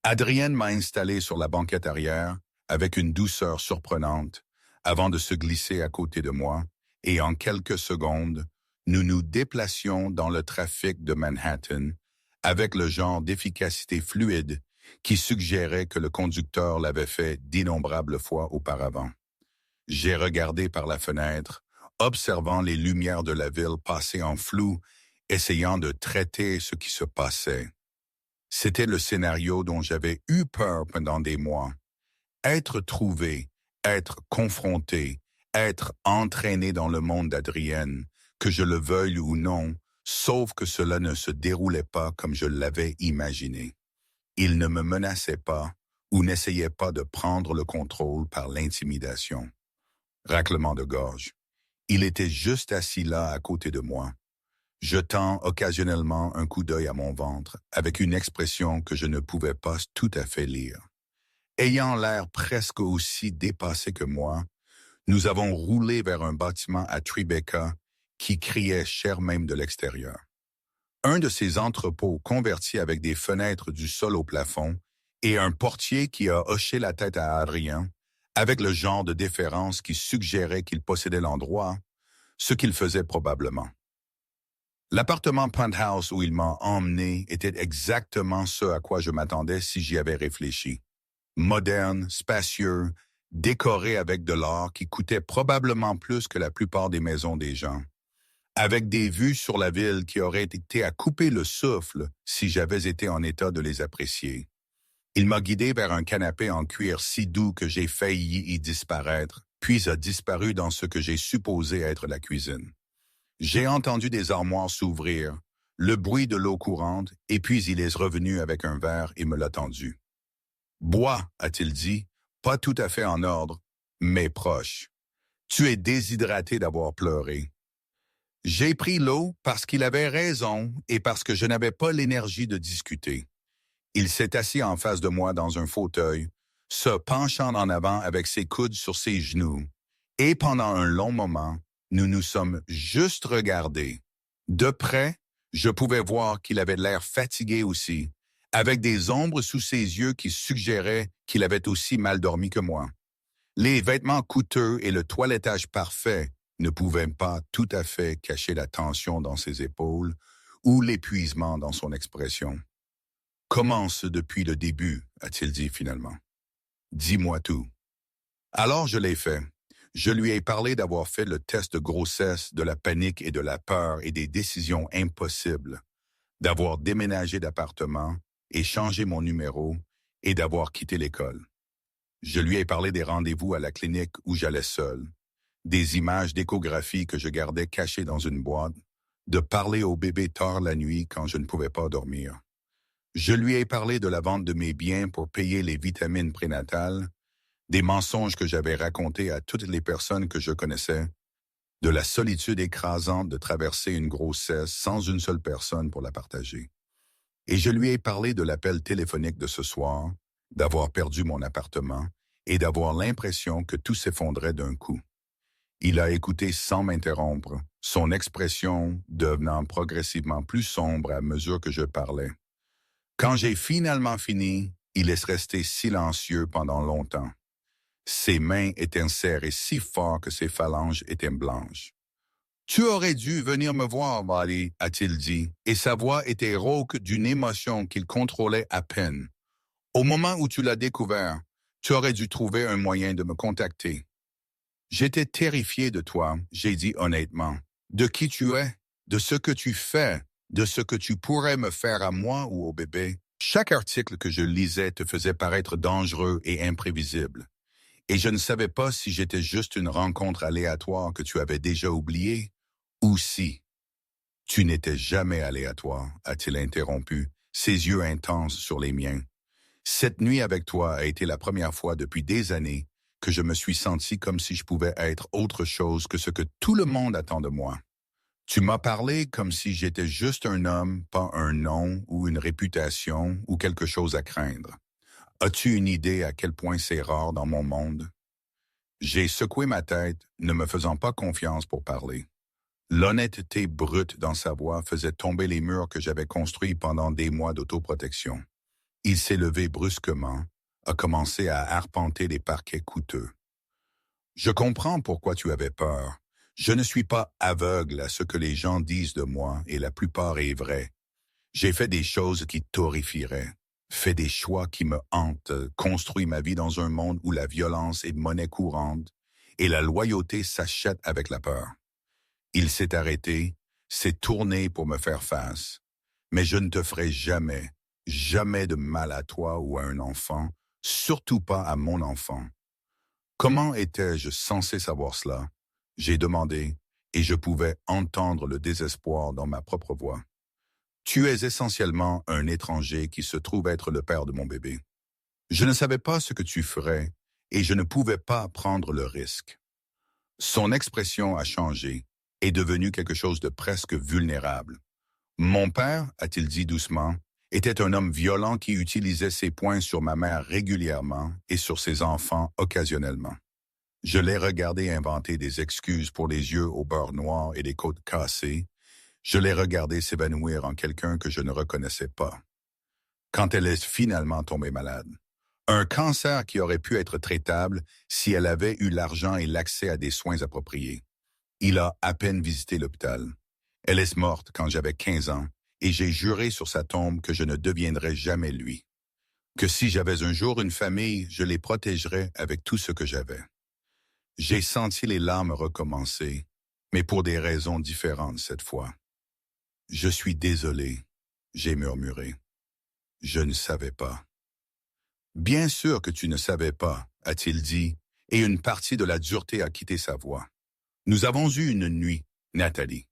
Adrienne m'a installé sur la banquette arrière avec une douceur surprenante avant de se glisser à côté de moi, et en quelques secondes, nous nous déplacions dans le trafic de Manhattan avec le genre d'efficacité fluide qui suggérait que le conducteur l'avait fait d'innombrables fois auparavant. J'ai regardé par la fenêtre, observant les lumières de la ville passer en flou, essayant de traiter ce qui se passait. C'était le scénario dont j'avais eu peur pendant des mois. Être trouvé, être confronté, être entraîné dans le monde d'Adrienne, que je le veuille ou non, sauf que cela ne se déroulait pas comme je l'avais imaginé. Il ne me menaçait pas ou n'essayait pas de prendre le contrôle par l'intimidation. Raclement de gorge. Il était juste assis là à côté de moi, jetant occasionnellement un coup d'œil à mon ventre avec une expression que je ne pouvais pas tout à fait lire. Ayant l'air presque aussi dépassé que moi, nous avons roulé vers un bâtiment à Tribeca qui criait cher même de l'extérieur. Un de ces entrepôts convertis avec des fenêtres du sol au plafond et un portier qui a hoché la tête à Adrien, avec le genre de déférence qui suggérait qu'il possédait l'endroit, ce qu'il faisait probablement. L'appartement penthouse où il m'a emmené était exactement ce à quoi je m'attendais si j'y avais réfléchi. Moderne, spacieux, décoré avec de l'or qui coûtait probablement plus que la plupart des maisons des gens, avec des vues sur la ville qui auraient été à couper le souffle si j'avais été en état de les apprécier. Il m'a guidé vers un canapé en cuir si doux que j'ai failli y disparaître, puis a disparu dans ce que j'ai supposé être la cuisine. J'ai entendu des armoires s'ouvrir, le bruit de l'eau courante, et puis il est revenu avec un verre et me l'a tendu. « Bois, a-t-il dit, pas tout à fait en ordre, mais proche. Tu es déshydraté d'avoir pleuré. » J'ai pris l'eau parce qu'il avait raison et parce que je n'avais pas l'énergie de discuter. Il s'est assis en face de moi dans un fauteuil, se penchant en avant avec ses coudes sur ses genoux, et pendant un long moment, nous nous sommes juste regardés. De près, je pouvais voir qu'il avait l'air fatigué aussi, avec des ombres sous ses yeux qui suggéraient qu'il avait aussi mal dormi que moi. Les vêtements coûteux et le toilettage parfait ne pouvaient pas tout à fait cacher la tension dans ses épaules ou l'épuisement dans son expression. « Commence depuis le début, a-t-il dit finalement. Dis-moi tout. » Alors je l'ai fait. Je lui ai parlé d'avoir fait le test de grossesse, de la panique et de la peur et des décisions impossibles, d'avoir déménagé d'appartement et changé mon numéro et d'avoir quitté l'école. Je lui ai parlé des rendez-vous à la clinique où j'allais seul, des images d'échographie que je gardais cachées dans une boîte, de parler au bébé tard la nuit quand je ne pouvais pas dormir. Je lui ai parlé de la vente de mes biens pour payer les vitamines prénatales, des mensonges que j'avais racontés à toutes les personnes que je connaissais, de la solitude écrasante de traverser une grossesse sans une seule personne pour la partager. Et je lui ai parlé de l'appel téléphonique de ce soir, d'avoir perdu mon appartement et d'avoir l'impression que tout s'effondrait d'un coup. Il a écouté sans m'interrompre, son expression devenant progressivement plus sombre à mesure que je parlais. Quand j'ai finalement fini, il est resté silencieux pendant longtemps. Ses mains étaient serrées si fort que ses phalanges étaient blanches. « Tu aurais dû venir me voir, Buddy, a-t-il dit, et sa voix était rauque d'une émotion qu'il contrôlait à peine. Au moment où tu l'as découvert, tu aurais dû trouver un moyen de me contacter. J'étais terrifié de toi, j'ai dit honnêtement, de qui tu es, de ce que tu fais, de ce que tu pourrais me faire à moi ou au bébé. Chaque article que je lisais te faisait paraître dangereux et imprévisible. Et je ne savais pas si j'étais juste une rencontre aléatoire que tu avais déjà oubliée, ou si. Tu n'étais jamais aléatoire, a-t-il interrompu, ses yeux intenses sur les miens. Cette nuit avec toi a été la première fois depuis des années que je me suis senti comme si je pouvais être autre chose que ce que tout le monde attend de moi. Tu m'as parlé comme si j'étais juste un homme, pas un nom ou une réputation ou quelque chose à craindre. As-tu une idée à quel point c'est rare dans mon monde? J'ai secoué ma tête, ne me faisant pas confiance pour parler. L'honnêteté brute dans sa voix faisait tomber les murs que j'avais construits pendant des mois d'autoprotection. Il s'est levé brusquement, a commencé à arpenter les parquets coûteux. Je comprends pourquoi tu avais peur. Je ne suis pas aveugle à ce que les gens disent de moi et la plupart est vrai. J'ai fait des choses qui t'horrifieraient, fait des choix qui me hantent, construit ma vie dans un monde où la violence est monnaie courante et la loyauté s'achète avec la peur. Il s'est arrêté, s'est tourné pour me faire face. Mais je ne te ferai jamais, jamais de mal à toi ou à un enfant, surtout pas à mon enfant. Comment étais-je censé savoir cela? J'ai demandé, et je pouvais entendre le désespoir dans ma propre voix. Tu es essentiellement un étranger qui se trouve être le père de mon bébé. Je ne savais pas ce que tu ferais, et je ne pouvais pas prendre le risque. Son expression a changé, est devenue quelque chose de presque vulnérable. Mon père, a-t-il dit doucement, était un homme violent qui utilisait ses poings sur ma mère régulièrement et sur ses enfants occasionnellement. Je l'ai regardé inventer des excuses pour les yeux au beurre noir et les côtes cassées. Je l'ai regardé s'évanouir en quelqu'un que je ne reconnaissais pas. quand elle est finalement tombée malade. Un cancer qui aurait pu être traitable si elle avait eu l'argent et l'accès à des soins appropriés. Il a à peine visité l'hôpital. Elle est morte quand j'avais 15 ans et j'ai juré sur sa tombe que je ne deviendrais jamais lui. Que si j'avais un jour une famille, je les protégerais avec tout ce que j'avais. J'ai senti les larmes recommencer, mais pour des raisons différentes cette fois. Je suis désolé, j'ai murmuré. Je ne savais pas. Bien sûr que tu ne savais pas, a-t-il dit, et une partie de la dureté a quitté sa voix. Nous avons eu une nuit, Nathalie.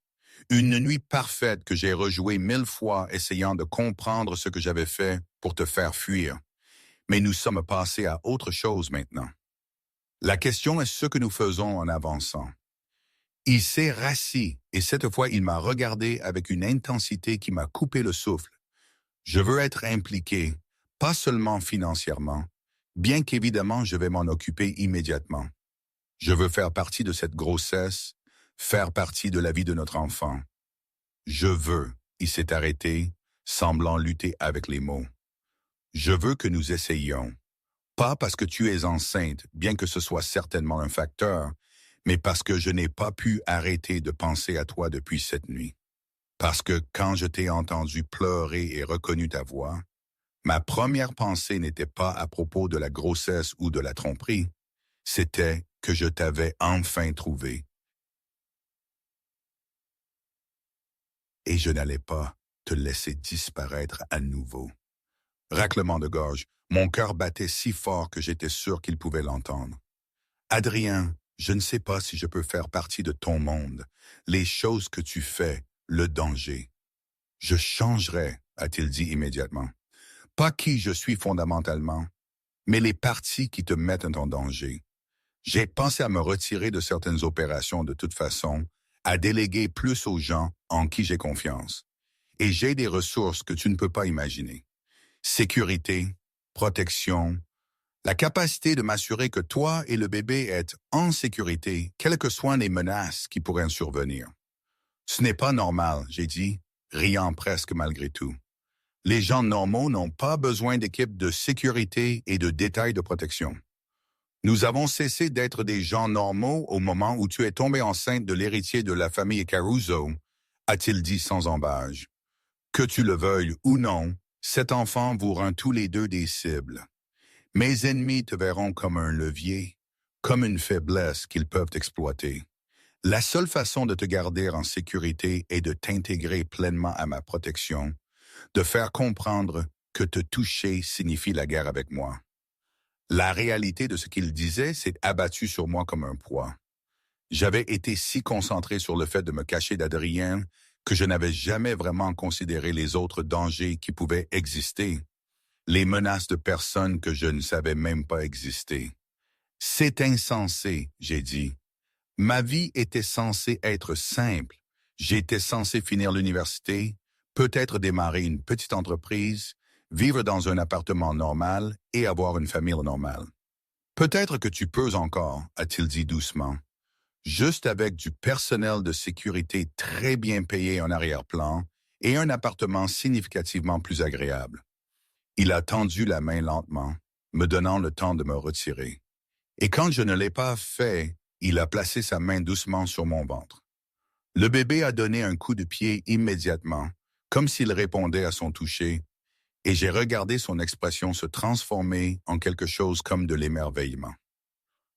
Une nuit parfaite que j'ai rejouée 1000 fois essayant de comprendre ce que j'avais fait pour te faire fuir. Mais nous sommes passés à autre chose maintenant. La question est ce que nous faisons en avançant. Il s'est rassis et cette fois il m'a regardé avec une intensité qui m'a coupé le souffle. Je veux être impliqué, pas seulement financièrement, bien qu'évidemment je vais m'en occuper immédiatement. Je veux faire partie de cette grossesse, faire partie de la vie de notre enfant. Je veux, il s'est arrêté, semblant lutter avec les mots. Je veux que nous essayions. Pas parce que tu es enceinte, bien que ce soit certainement un facteur, mais parce que je n'ai pas pu arrêter de penser à toi depuis cette nuit. Parce que quand je t'ai entendu pleurer et reconnu ta voix, ma première pensée n'était pas à propos de la grossesse ou de la tromperie, c'était que je t'avais enfin trouvé. Et je n'allais pas te laisser disparaître à nouveau. Raclement de gorge, mon cœur battait si fort que j'étais sûr qu'il pouvait l'entendre. Adrien, je ne sais pas si je peux faire partie de ton monde, les choses que tu fais, le danger. Je changerai, a-t-il dit immédiatement. Pas qui je suis fondamentalement, mais les parties qui te mettent en danger. J'ai pensé à me retirer de certaines opérations de toute façon, à déléguer plus aux gens en qui j'ai confiance. Et j'ai des ressources que tu ne peux pas imaginer. Sécurité, protection, la capacité de m'assurer que toi et le bébé êtes en sécurité, quelles que soient les menaces qui pourraient survenir. Ce n'est pas normal, j'ai dit, riant presque malgré tout. Les gens normaux n'ont pas besoin d'équipes de sécurité et de détails de protection. Nous avons cessé d'être des gens normaux au moment où tu es tombé enceinte de l'héritier de la famille Caruso, a-t-il dit sans embâche. Que tu le veuilles ou non, cet enfant vous rend tous les deux des cibles. Mes ennemis te verront comme un levier, comme une faiblesse qu'ils peuvent exploiter. La seule façon de te garder en sécurité est de t'intégrer pleinement à ma protection, de faire comprendre que te toucher signifie la guerre avec moi. La réalité de ce qu'il disait s'est abattue sur moi comme un poids. J'avais été si concentré sur le fait de me cacher d'Adrien que je n'avais jamais vraiment considéré les autres dangers qui pouvaient exister, les menaces de personnes que je ne savais même pas exister. C'est insensé, j'ai dit. Ma vie était censée être simple. J'étais censé finir l'université, peut-être démarrer une petite entreprise, vivre dans un appartement normal et avoir une famille normale. Peut-être que tu peux encore, a-t-il dit doucement. Juste avec du personnel de sécurité très bien payé en arrière-plan et un appartement significativement plus agréable. Il a tendu la main lentement, me donnant le temps de me retirer. Et quand je ne l'ai pas fait, il a placé sa main doucement sur mon ventre. Le bébé a donné un coup de pied immédiatement, comme s'il répondait à son toucher, et j'ai regardé son expression se transformer en quelque chose comme de l'émerveillement.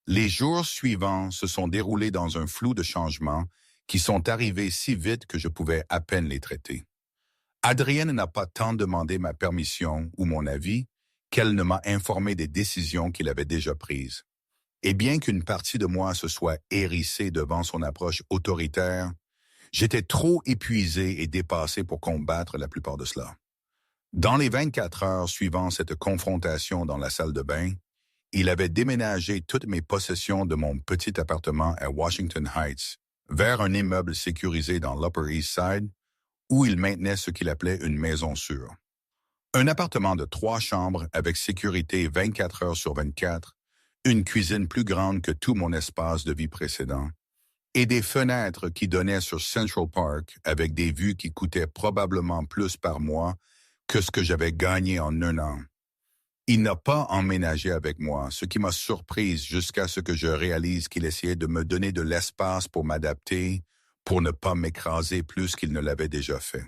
Les jours suivants se sont déroulés dans un flou de changements qui sont arrivés si vite que je pouvais à peine les traiter. Adrienne n'a pas tant demandé ma permission ou mon avis qu'elle ne m'a informé des décisions qu'il avait déjà prises. Et bien qu'une partie de moi se soit hérissée devant son approche autoritaire, j'étais trop épuisé et dépassé pour combattre la plupart de cela. Dans les 24 heures suivant cette confrontation dans la salle de bain, il avait déménagé toutes mes possessions de mon petit appartement à Washington Heights vers un immeuble sécurisé dans l'Upper East Side où il maintenait ce qu'il appelait une maison sûre. Un appartement de 3 chambres avec sécurité 24 heures sur 24, une cuisine plus grande que tout mon espace de vie précédent, et des fenêtres qui donnaient sur Central Park avec des vues qui coûtaient probablement plus par mois que ce que j'avais gagné en 1 an. Il n'a pas emménagé avec moi, ce qui m'a surprise jusqu'à ce que je réalise qu'il essayait de me donner de l'espace pour m'adapter, pour ne pas m'écraser plus qu'il ne l'avait déjà fait.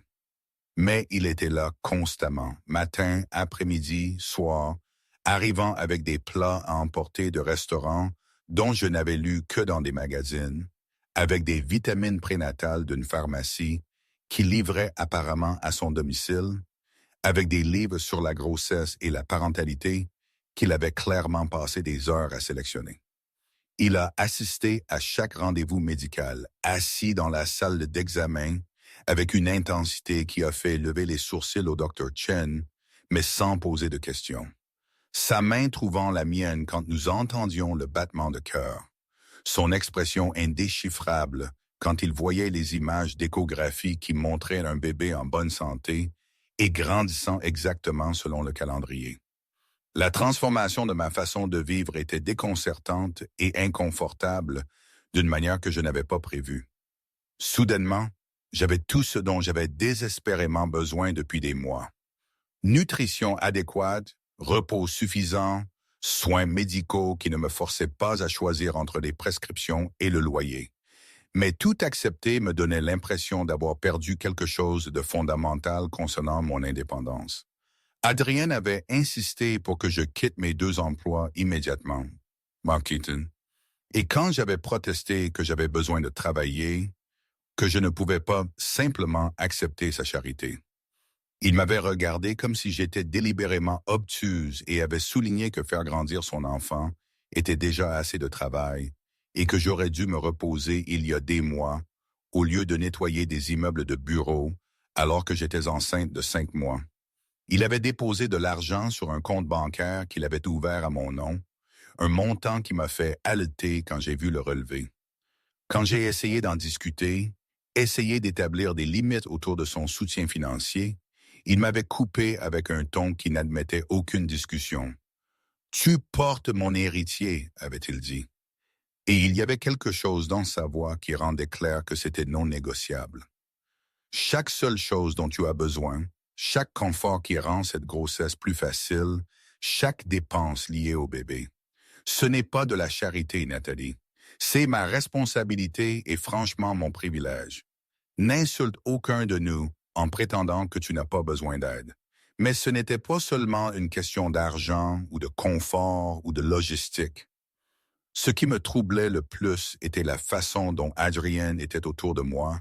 Mais il était là constamment, matin, après-midi, soir, arrivant avec des plats à emporter de restaurants dont je n'avais lu que dans des magazines, avec des vitamines prénatales d'une pharmacie qu'il livrait apparemment à son domicile, avec des livres sur la grossesse et la parentalité qu'il avait clairement passé des heures à sélectionner. Il a assisté à chaque rendez-vous médical, assis dans la salle d'examen, avec une intensité qui a fait lever les sourcils au Dr. Chen, mais sans poser de questions. Sa main trouvant la mienne quand nous entendions le battement de cœur. Son expression indéchiffrable quand il voyait les images d'échographie qui montraient un bébé en bonne santé et grandissant exactement selon le calendrier. La transformation de ma façon de vivre était déconcertante et inconfortable d'une manière que je n'avais pas prévue. Soudainement, j'avais tout ce dont j'avais désespérément besoin depuis des mois. Nutrition adéquate, repos suffisant, soins médicaux qui ne me forçaient pas à choisir entre les prescriptions et le loyer. Mais tout accepter me donnait l'impression d'avoir perdu quelque chose de fondamental concernant mon indépendance. Adrienne avait insisté pour que je quitte mes 2 emplois immédiatement, Mark Keaton. Et quand j'avais protesté que j'avais besoin de travailler, que je ne pouvais pas simplement accepter sa charité. Il m'avait regardé comme si j'étais délibérément obtuse et avait souligné que faire grandir son enfant était déjà assez de travail et que j'aurais dû me reposer il y a des mois au lieu de nettoyer des immeubles de bureaux alors que j'étais enceinte de 5 mois. Il avait déposé de l'argent sur un compte bancaire qu'il avait ouvert à mon nom, un montant qui m'a fait haleter quand j'ai vu le relevé. Quand j'ai essayé d'en discuter, essayé d'établir des limites autour de son soutien financier, il m'avait coupé avec un ton qui n'admettait aucune discussion. « Tu portes mon héritier », avait-il dit. Et il y avait quelque chose dans sa voix qui rendait clair que c'était non négociable. Chaque seule chose dont tu as besoin, chaque confort qui rend cette grossesse plus facile, chaque dépense liée au bébé. Ce n'est pas de la charité, Nathalie. C'est ma responsabilité et franchement mon privilège. N'insulte aucun de nous en prétendant que tu n'as pas besoin d'aide. Mais ce n'était pas seulement une question d'argent ou de confort ou de logistique. Ce qui me troublait le plus était la façon dont Adrienne était autour de moi,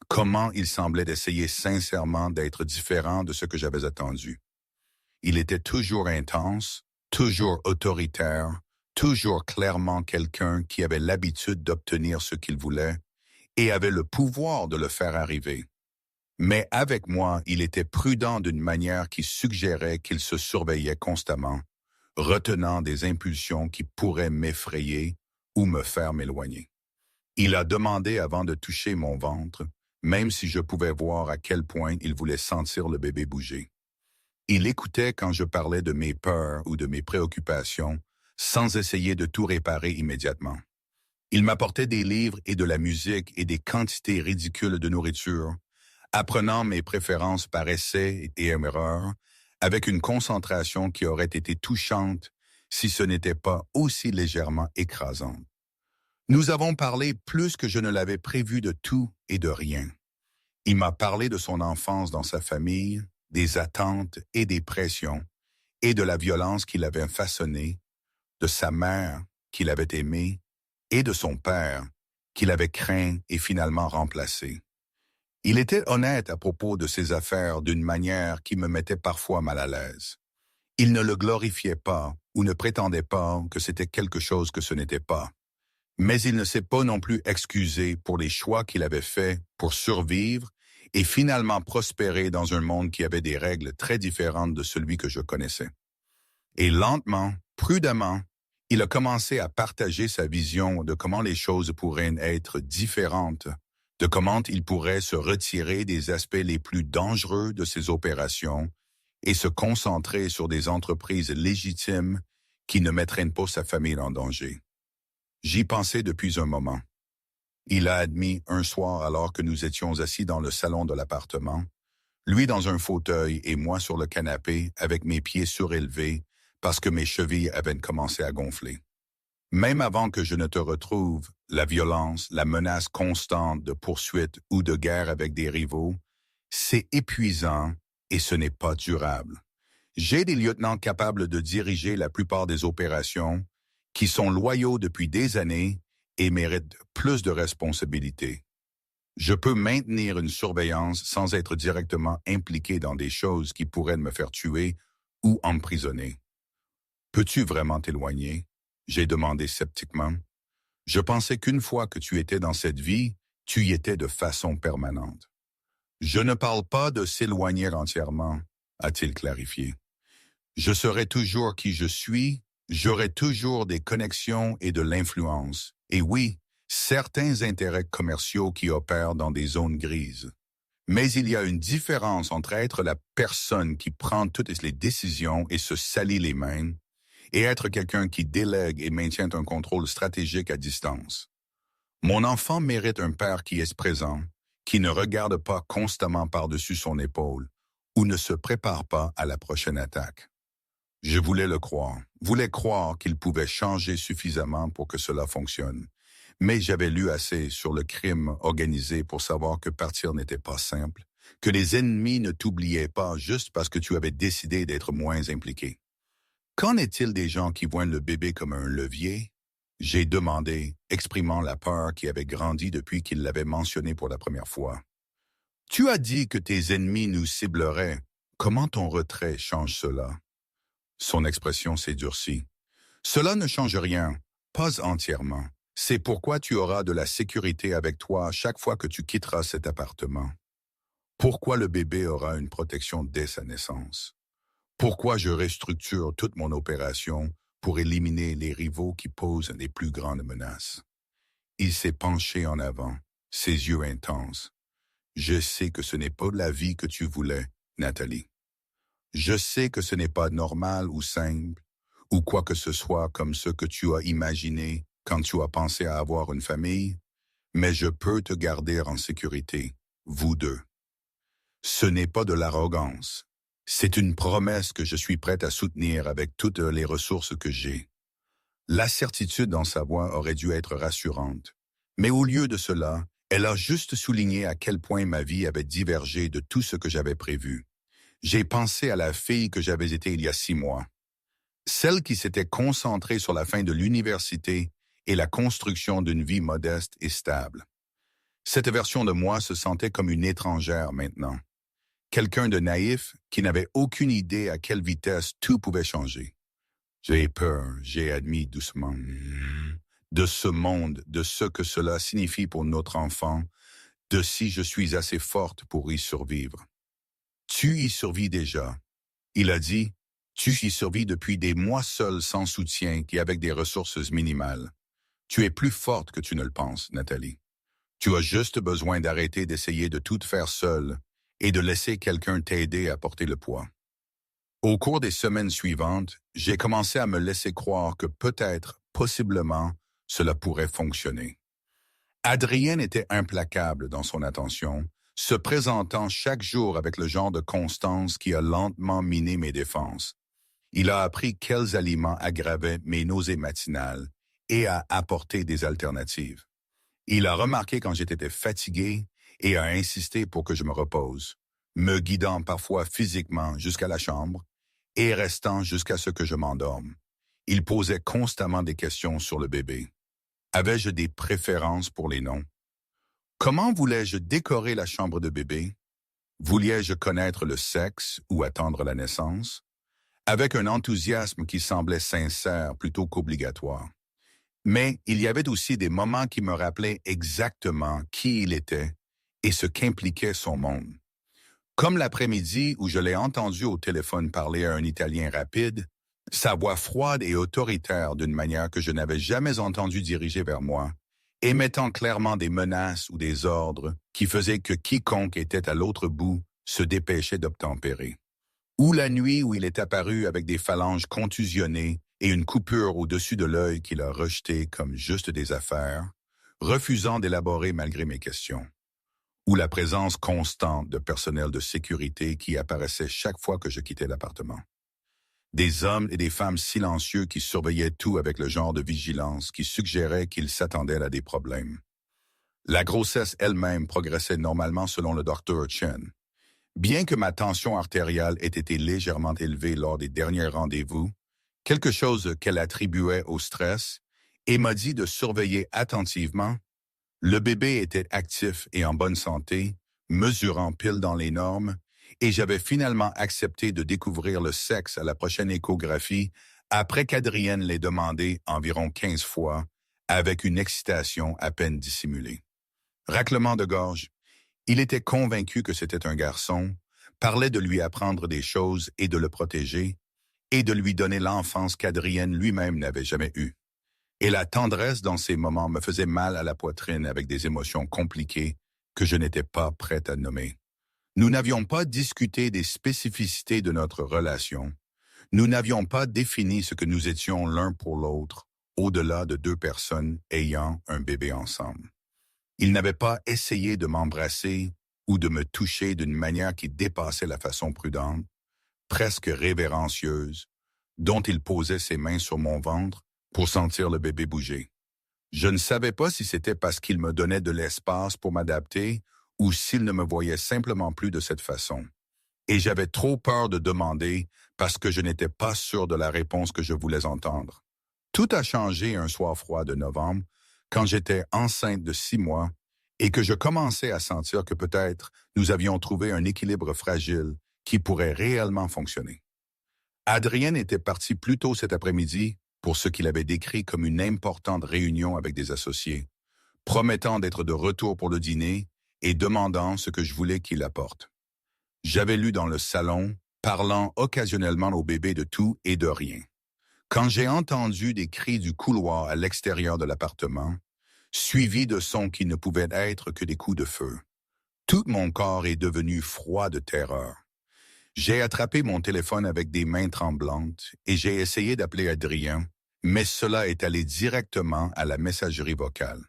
comment il semblait essayer sincèrement d'être différent de ce que j'avais attendu. Il était toujours intense, toujours autoritaire, toujours clairement quelqu'un qui avait l'habitude d'obtenir ce qu'il voulait et avait le pouvoir de le faire arriver. Mais avec moi, il était prudent d'une manière qui suggérait qu'il se surveillait constamment, retenant des impulsions qui pourraient m'effrayer ou me faire m'éloigner. Il a demandé avant de toucher mon ventre, même si je pouvais voir à quel point il voulait sentir le bébé bouger. Il écoutait quand je parlais de mes peurs ou de mes préoccupations, sans essayer de tout réparer immédiatement. Il m'apportait des livres et de la musique et des quantités ridicules de nourriture, apprenant mes préférences par essai et erreur, avec une concentration qui aurait été touchante si ce n'était pas aussi légèrement écrasante. Nous avons parlé plus que je ne l'avais prévu de tout et de rien. Il m'a parlé de son enfance dans sa famille, des attentes et des pressions, et de la violence qu'il avait façonnée, de sa mère qu'il avait aimée, et de son père qu'il avait craint et finalement remplacé. Il était honnête à propos de ses affaires d'une manière qui me mettait parfois mal à l'aise. Il ne le glorifiait pas ou ne prétendait pas que c'était quelque chose que ce n'était pas. Mais il ne s'est pas non plus excusé pour les choix qu'il avait faits pour survivre et finalement prospérer dans un monde qui avait des règles très différentes de celui que je connaissais. Et lentement, prudemment, il a commencé à partager sa vision de comment les choses pourraient être différentes, de comment il pourrait se retirer des aspects les plus dangereux de ses opérations et se concentrer sur des entreprises légitimes qui ne mettraient pas sa famille en danger. J'y pensais depuis un moment. Il a admis un soir alors que nous étions assis dans le salon de l'appartement, Lui dans un fauteuil et moi sur le canapé avec mes pieds surélevés parce que mes chevilles avaient commencé à gonfler. Même avant que je ne te retrouve, la violence, la menace constante de poursuite ou de guerre avec des rivaux, c'est épuisant et ce n'est pas durable. J'ai des lieutenants capables de diriger la plupart des opérations, qui sont loyaux depuis des années et méritent plus de responsabilités. Je peux maintenir une surveillance sans être directement impliqué dans des choses qui pourraient me faire tuer ou emprisonner. Peux-tu vraiment t'éloigner? J'ai demandé sceptiquement. Je pensais qu'une fois que tu étais dans cette vie, tu y étais de façon permanente. Je ne parle pas de s'éloigner entièrement, a-t-il clarifié. Je serai toujours qui je suis, j'aurai toujours des connexions et de l'influence. Et oui, certains intérêts commerciaux qui opèrent dans des zones grises. Mais il y a une différence entre être la personne qui prend toutes les décisions et se salit les mains, et être quelqu'un qui délègue et maintient un contrôle stratégique à distance. Mon enfant mérite un père qui est présent, qui ne regarde pas constamment par-dessus son épaule ou ne se prépare pas à la prochaine attaque. Je voulais croire qu'il pouvait changer suffisamment pour que cela fonctionne. Mais j'avais lu assez sur le crime organisé pour savoir que partir n'était pas simple, que les ennemis ne t'oubliaient pas juste parce que tu avais décidé d'être moins impliqué. Qu'en est-il des gens qui voient le bébé comme un levier? J'ai demandé, exprimant la peur qui avait grandi depuis qu'il l'avait mentionné pour la première fois. Tu as dit que tes ennemis nous cibleraient. Comment ton retrait change cela? Son expression s'est durcie. Cela ne change rien, pas entièrement. C'est pourquoi tu auras de la sécurité avec toi chaque fois que tu quitteras cet appartement. Pourquoi le bébé aura une protection dès sa naissance? Pourquoi je restructure toute mon opération pour éliminer les rivaux qui posent les plus grandes menaces? Il s'est penché en avant, ses yeux intenses. Je sais que ce n'est pas la vie que tu voulais, Nathalie. Je sais que ce n'est pas normal ou simple, ou quoi que ce soit comme ce que tu as imaginé quand tu as pensé à avoir une famille, mais je peux te garder en sécurité, vous deux. Ce n'est pas de l'arrogance. C'est une promesse que je suis prête à soutenir avec toutes les ressources que j'ai. La certitude dans sa voix aurait dû être rassurante. Mais au lieu de cela, elle a juste souligné à quel point ma vie avait divergé de tout ce que j'avais prévu. J'ai pensé à la fille que j'avais été il y a 6 mois. Celle qui s'était concentrée sur la fin de l'université et la construction d'une vie modeste et stable. Cette version de moi se sentait comme une étrangère maintenant. Quelqu'un de naïf qui n'avait aucune idée à quelle vitesse tout pouvait changer. J'ai peur, j'ai admis doucement, de ce monde, de ce que cela signifie pour notre enfant, de si je suis assez forte pour y survivre. Tu y survis déjà. Il a dit, tu y survis depuis des mois seul sans soutien et avec des ressources minimales. Tu es plus forte que tu ne le penses, Nathalie. Tu as juste besoin d'arrêter d'essayer de tout faire seule et de laisser quelqu'un t'aider à porter le poids. Au cours des semaines suivantes, j'ai commencé à me laisser croire que peut-être, possiblement, cela pourrait fonctionner. Adrienne était implacable dans son attention, se présentant chaque jour avec le genre de constance qui a lentement miné mes défenses. Il a appris quels aliments aggravaient mes nausées matinales et a apporté des alternatives. Il a remarqué quand j'étais fatigué et a insisté pour que je me repose, me guidant parfois physiquement jusqu'à la chambre et restant jusqu'à ce que je m'endorme. Il posait constamment des questions sur le bébé. Avais-je des préférences pour les noms? Comment voulais-je décorer la chambre de bébé? Voulais-je connaître le sexe ou attendre la naissance? Avec un enthousiasme qui semblait sincère plutôt qu'obligatoire. Mais il y avait aussi des moments qui me rappelaient exactement qui il était et ce qu'impliquait son monde. Comme l'après-midi où je l'ai entendu au téléphone parler à un Italien rapide, sa voix froide et autoritaire d'une manière que je n'avais jamais entendu diriger vers moi, émettant clairement des menaces ou des ordres qui faisaient que quiconque était à l'autre bout se dépêchait d'obtempérer. Ou la nuit où il est apparu avec des phalanges contusionnées et une coupure au-dessus de l'œil qu'il a rejeté comme juste des affaires, refusant d'élaborer malgré mes questions. ou la présence constante de personnel de sécurité qui apparaissait chaque fois que je quittais l'appartement. Des hommes et des femmes silencieux qui surveillaient tout avec le genre de vigilance qui suggérait qu'ils s'attendaient à des problèmes. La grossesse elle-même progressait normalement selon le docteur Chen. Bien que ma tension artérielle ait été légèrement élevée lors des derniers rendez-vous, quelque chose qu'elle attribuait au stress, et m'a dit de surveiller attentivement, le bébé était actif et en bonne santé, mesurant pile dans les normes, et j'avais finalement accepté de découvrir le sexe à la prochaine échographie après qu'Adrienne l'ait demandé environ 15 fois, avec une excitation à peine dissimulée. Raclement de gorge, il était convaincu que c'était un garçon, parlait de lui apprendre des choses et de le protéger, et de lui donner l'enfance qu'Adrienne lui-même n'avait jamais eue. Et la tendresse dans ces moments me faisait mal à la poitrine avec des émotions compliquées que je n'étais pas prête à nommer. Nous n'avions pas discuté des spécificités de notre relation. Nous n'avions pas défini ce que nous étions l'un pour l'autre, au-delà de deux personnes ayant un bébé ensemble. Il n'avait pas essayé de m'embrasser ou de me toucher d'une manière qui dépassait la façon prudente, presque révérencieuse, dont il posait ses mains sur mon ventre pour sentir le bébé bouger. Je ne savais pas si c'était parce qu'il me donnait de l'espace pour m'adapter ou s'il ne me voyait simplement plus de cette façon. Et j'avais trop peur de demander parce que je n'étais pas sûr de la réponse que je voulais entendre. Tout a changé un soir froid de novembre, quand j'étais enceinte de 6 mois et que je commençais à sentir que peut-être nous avions trouvé un équilibre fragile qui pourrait réellement fonctionner. Adrienne était partie plus tôt cet après-midi pour ce qu'il avait décrit comme une importante réunion avec des associés, promettant d'être de retour pour le dîner et demandant ce que je voulais qu'il apporte. J'avais lu dans le salon, parlant occasionnellement au bébé de tout et de rien. Quand j'ai entendu des cris du couloir à l'extérieur de l'appartement, suivis de sons qui ne pouvaient être que des coups de feu, tout mon corps est devenu froid de terreur. J'ai attrapé mon téléphone avec des mains tremblantes et j'ai essayé d'appeler Adrien, mais cela est allé directement à la messagerie vocale.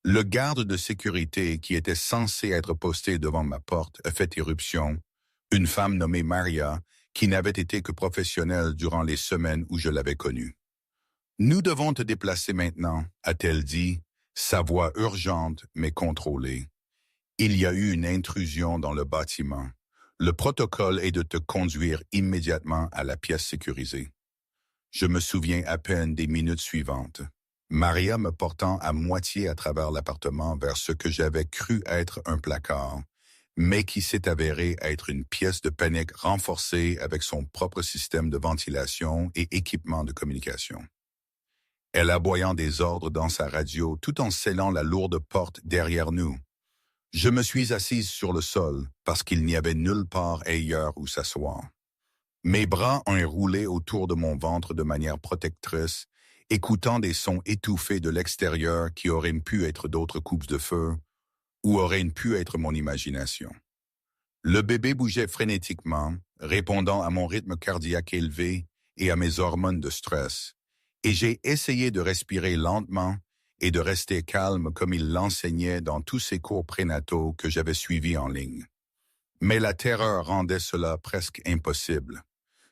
Le garde de sécurité qui était censé être posté devant ma porte a fait éruption, une femme nommée Maria, qui n'avait été que professionnelle durant les semaines où je l'avais connue. « Nous devons te déplacer maintenant », a-t-elle dit, sa voix urgente mais contrôlée. « Il y a eu une intrusion dans le bâtiment. Le protocole est de te conduire immédiatement à la pièce sécurisée. » Je me souviens à peine des minutes suivantes. Maria me portant à moitié à travers l'appartement vers ce que j'avais cru être un placard, mais qui s'est avéré être une pièce de panique renforcée avec son propre système de ventilation et équipement de communication. Elle aboyant des ordres dans sa radio tout en scellant la lourde porte derrière nous. Je me suis assise sur le sol parce qu'il n'y avait nulle part ailleurs où s'asseoir. Mes bras ont roulé autour de mon ventre de manière protectrice, écoutant des sons étouffés de l'extérieur qui auraient pu être d'autres coupes de feu ou auraient pu être mon imagination. Le bébé bougeait frénétiquement, répondant à mon rythme cardiaque élevé et à mes hormones de stress, et j'ai essayé de respirer lentement et de rester calme comme il l'enseignait dans tous ces cours prénataux que j'avais suivis en ligne. Mais la terreur rendait cela presque impossible.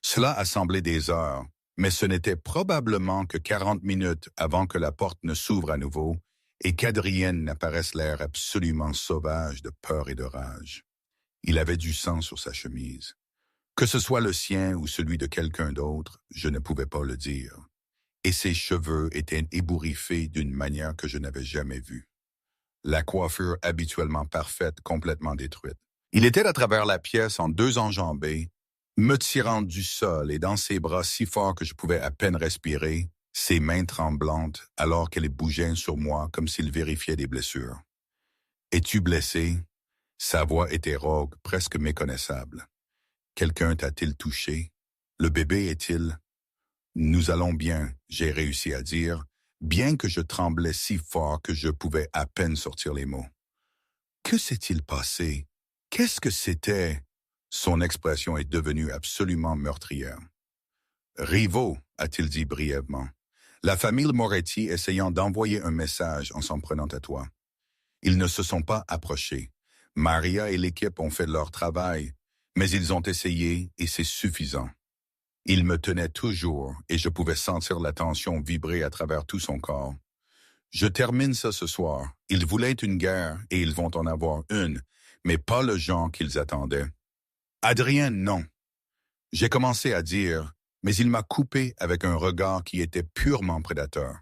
Cela a semblé des heures, mais ce n'était probablement que 40 minutes avant que la porte ne s'ouvre à nouveau et qu'Adrienne n'apparaisse l'air absolument sauvage de peur et de rage. Il avait du sang sur sa chemise. Que ce soit le sien ou celui de quelqu'un d'autre, je ne pouvais pas le dire. Et ses cheveux étaient ébouriffés d'une manière que je n'avais jamais vue. La coiffure habituellement parfaite, complètement détruite. Il était à travers la pièce en 2 enjambées, me tirant du sol et dans ses bras si fort que je pouvais à peine respirer, ses mains tremblantes alors qu'elles bougeaient sur moi comme s'il vérifiait des blessures. « Es-tu blessé? » Sa voix était rauque, presque méconnaissable. « Quelqu'un t'a-t-il touché? Le bébé est-il? » « Nous allons bien, » j'ai réussi à dire, bien que je tremblais si fort que je pouvais à peine sortir les mots. « Que s'est-il passé? Qu'est-ce que c'était? » Son expression est devenue absolument meurtrière. « Rivo, » a-t-il dit brièvement. « La famille Moretti essayant d'envoyer un message en s'en prenant à toi. Ils ne se sont pas approchés. Maria et l'équipe ont fait leur travail, mais ils ont essayé et c'est suffisant. Il me tenait toujours et je pouvais sentir la tension vibrer à travers tout son corps. Je termine ça ce soir. Ils voulaient une guerre et ils vont en avoir une, mais pas le genre qu'ils attendaient. Adrien, non. J'ai commencé à dire, mais il m'a coupé avec un regard qui était purement prédateur.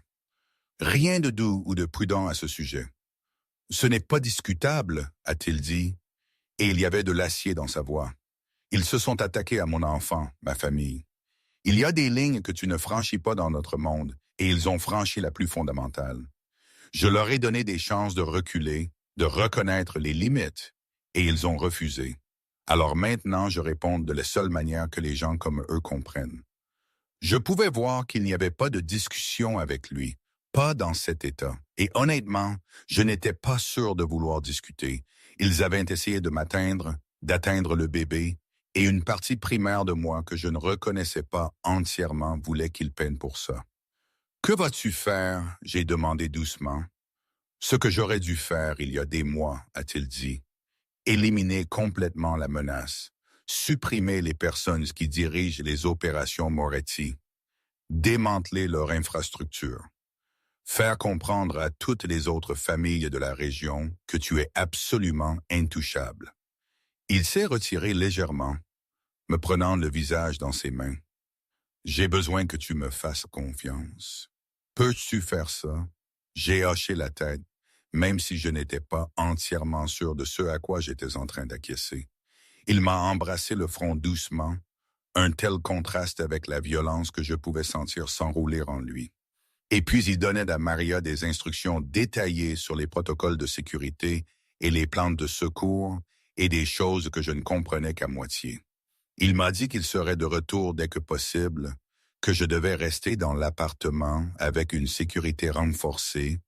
Rien de doux ou de prudent à ce sujet. Ce n'est pas discutable, a-t-il dit, et il y avait de l'acier dans sa voix. Ils se sont attaqués à mon enfant, ma famille. Il y a des lignes que tu ne franchis pas dans notre monde, et ils ont franchi la plus fondamentale. Je leur ai donné des chances de reculer, de reconnaître les limites, et ils ont refusé. Alors maintenant, je réponds de la seule manière que les gens comme eux comprennent. Je pouvais voir qu'il n'y avait pas de discussion avec lui, pas dans cet état. Et honnêtement, je n'étais pas sûr de vouloir discuter. Ils avaient essayé de m'atteindre, d'atteindre le bébé, et une partie primaire de moi que je ne reconnaissais pas entièrement voulait qu'il peine pour ça. « Que vas-tu faire ?» j'ai demandé doucement. « Ce que j'aurais dû faire il y a des mois, a-t-il dit. Éliminer complètement la menace. Supprimer les personnes qui dirigent les opérations Moretti. Démanteler leur infrastructure. Faire comprendre à toutes les autres familles de la région que tu es absolument intouchable. » Il s'est retiré légèrement, me prenant le visage dans ses mains. « J'ai besoin que tu me fasses confiance. Peux-tu faire ça? » J'ai hoché la tête, même si je n'étais pas entièrement sûr de ce à quoi j'étais en train d'acquiescer. Il m'a embrassé le front doucement, un tel contraste avec la violence que je pouvais sentir s'enrouler en lui. Et puis il donnait à Maria des instructions détaillées sur les protocoles de sécurité et les plans de secours et des choses que je ne comprenais qu'à moitié. Il m'a dit qu'il serait de retour dès que possible, que je devais rester dans l'appartement avec une sécurité renforcée,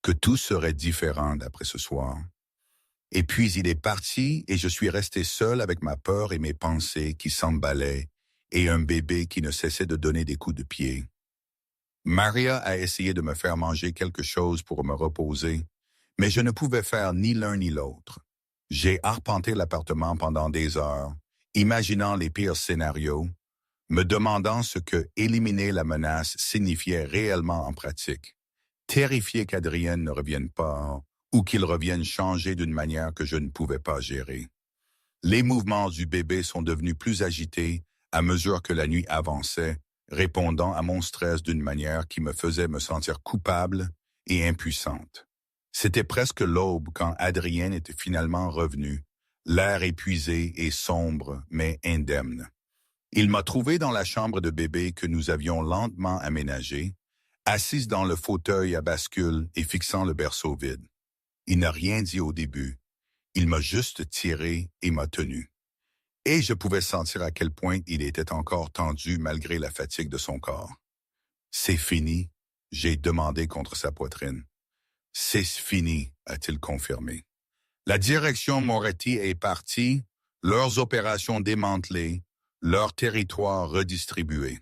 que tout serait différent d'après ce soir. Et puis il est parti et je suis resté seul avec ma peur et mes pensées qui s'emballaient et un bébé qui ne cessait de donner des coups de pied. Maria a essayé de me faire manger quelque chose pour me reposer, mais je ne pouvais faire ni l'un ni l'autre. J'ai arpenté l'appartement pendant des heures, imaginant les pires scénarios, me demandant ce que éliminer la menace signifiait réellement en pratique. Terrifié qu'Adrienne ne revienne pas ou qu'il revienne changé d'une manière que je ne pouvais pas gérer. Les mouvements du bébé sont devenus plus agités à mesure que la nuit avançait, répondant à mon stress d'une manière qui me faisait me sentir coupable et impuissante. C'était presque l'aube quand Adrienne était finalement revenu, l'air épuisé et sombre, mais indemne. Il m'a trouvé dans la chambre de bébé que nous avions lentement aménagée, assise dans le fauteuil à bascule et fixant le berceau vide. Il n'a rien dit au début. Il m'a juste tiré et m'a tenu. Et je pouvais sentir à quel point il était encore tendu malgré la fatigue de son corps. « C'est fini ?» j'ai demandé contre sa poitrine. « C'est fini », a-t-il confirmé. La direction Moretti est partie, leurs opérations démantelées, leur territoire redistribué.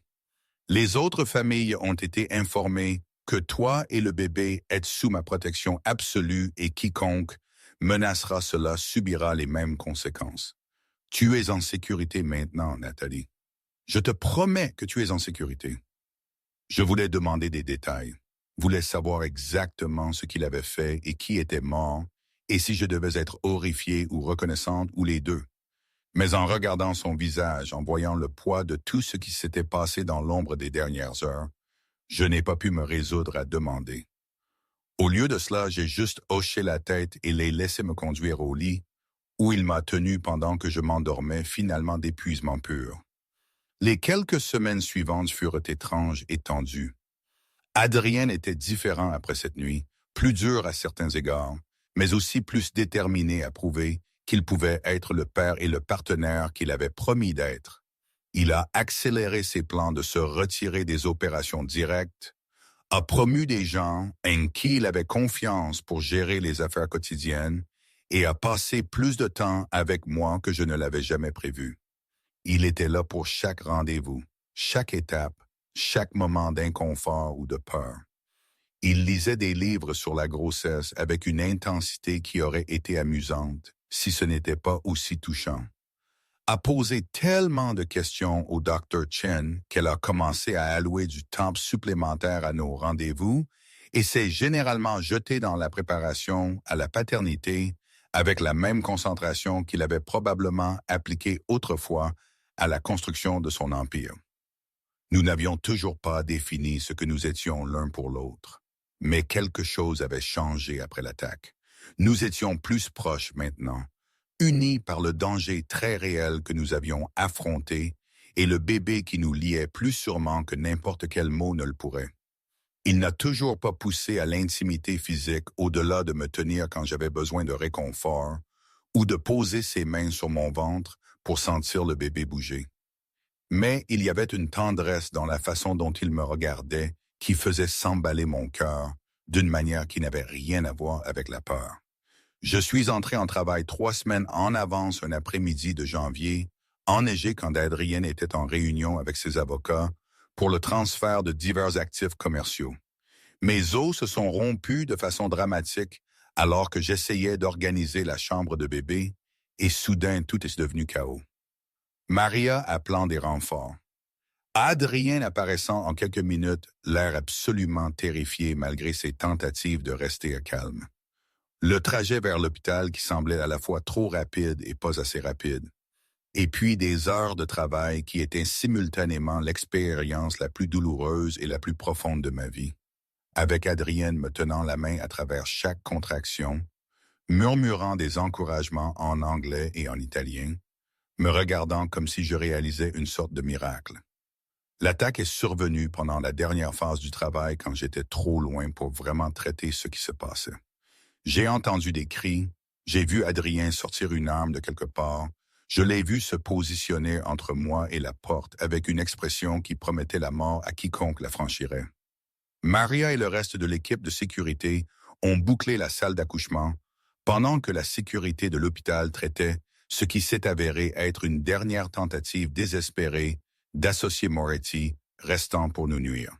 Les autres familles ont été informées que toi et le bébé êtes sous ma protection absolue et quiconque menacera cela subira les mêmes conséquences. Tu es en sécurité maintenant, Nathalie. Je te promets que tu es en sécurité. Je voulais demander des détails, voulais savoir exactement ce qu'il avait fait et qui était mort, et si je devais être horrifiée ou reconnaissante ou les deux. Mais en regardant son visage, en voyant le poids de tout ce qui s'était passé dans l'ombre des dernières heures, je n'ai pas pu me résoudre à demander. Au lieu de cela, j'ai juste hoché la tête et l'ai laissé me conduire au lit, où il m'a tenu pendant que je m'endormais finalement d'épuisement pur. Les quelques semaines suivantes furent étranges et tendues. Adrien était différent après cette nuit, plus dur à certains égards, mais aussi plus déterminé à prouver qu'il pouvait être le père et le partenaire qu'il avait promis d'être. Il a accéléré ses plans de se retirer des opérations directes, a promu des gens en qui il avait confiance pour gérer les affaires quotidiennes et a passé plus de temps avec moi que je ne l'avais jamais prévu. Il était là pour chaque rendez-vous, chaque étape, chaque moment d'inconfort ou de peur. Il lisait des livres sur la grossesse avec une intensité qui aurait été amusante si ce n'était pas aussi touchant. A posé tellement de questions au Dr. Chen qu'elle a commencé à allouer du temps supplémentaire à nos rendez-vous et s'est généralement jetée dans la préparation à la paternité avec la même concentration qu'il avait probablement appliquée autrefois à la construction de son empire. Nous n'avions toujours pas défini ce que nous étions l'un pour l'autre, mais quelque chose avait changé après l'attaque. Nous étions plus proches maintenant, unis par le danger très réel que nous avions affronté et le bébé qui nous liait plus sûrement que n'importe quel mot ne le pourrait. Il n'a toujours pas poussé à l'intimité physique au-delà de me tenir quand j'avais besoin de réconfort ou de poser ses mains sur mon ventre pour sentir le bébé bouger. Mais il y avait une tendresse dans la façon dont il me regardait qui faisait s'emballer mon cœur d'une manière qui n'avait rien à voir avec la peur. Je suis entré en travail 3 semaines en avance un après-midi de janvier, enneigé quand Adrienne était en réunion avec ses avocats pour le transfert de divers actifs commerciaux. Mes os se sont rompus de façon dramatique alors que j'essayais d'organiser la chambre de bébé et soudain tout est devenu chaos. Maria appelant des renforts. Adrien apparaissant en quelques minutes, l'air absolument terrifié malgré ses tentatives de rester calme. Le trajet vers l'hôpital qui semblait à la fois trop rapide et pas assez rapide. Et puis des heures de travail qui étaient simultanément l'expérience la plus douloureuse et la plus profonde de ma vie. Avec Adrienne me tenant la main à travers chaque contraction, murmurant des encouragements en anglais et en italien, me regardant comme si je réalisais une sorte de miracle. L'attaque est survenue pendant la dernière phase du travail quand j'étais trop loin pour vraiment traiter ce qui se passait. J'ai entendu des cris, j'ai vu Adrien sortir une arme de quelque part, je l'ai vu se positionner entre moi et la porte avec une expression qui promettait la mort à quiconque la franchirait. Maria et le reste de l'équipe de sécurité ont bouclé la salle d'accouchement pendant que la sécurité de l'hôpital traitait ce qui s'est avéré être une dernière tentative désespérée d'associer Moretti, restant pour nous nuire.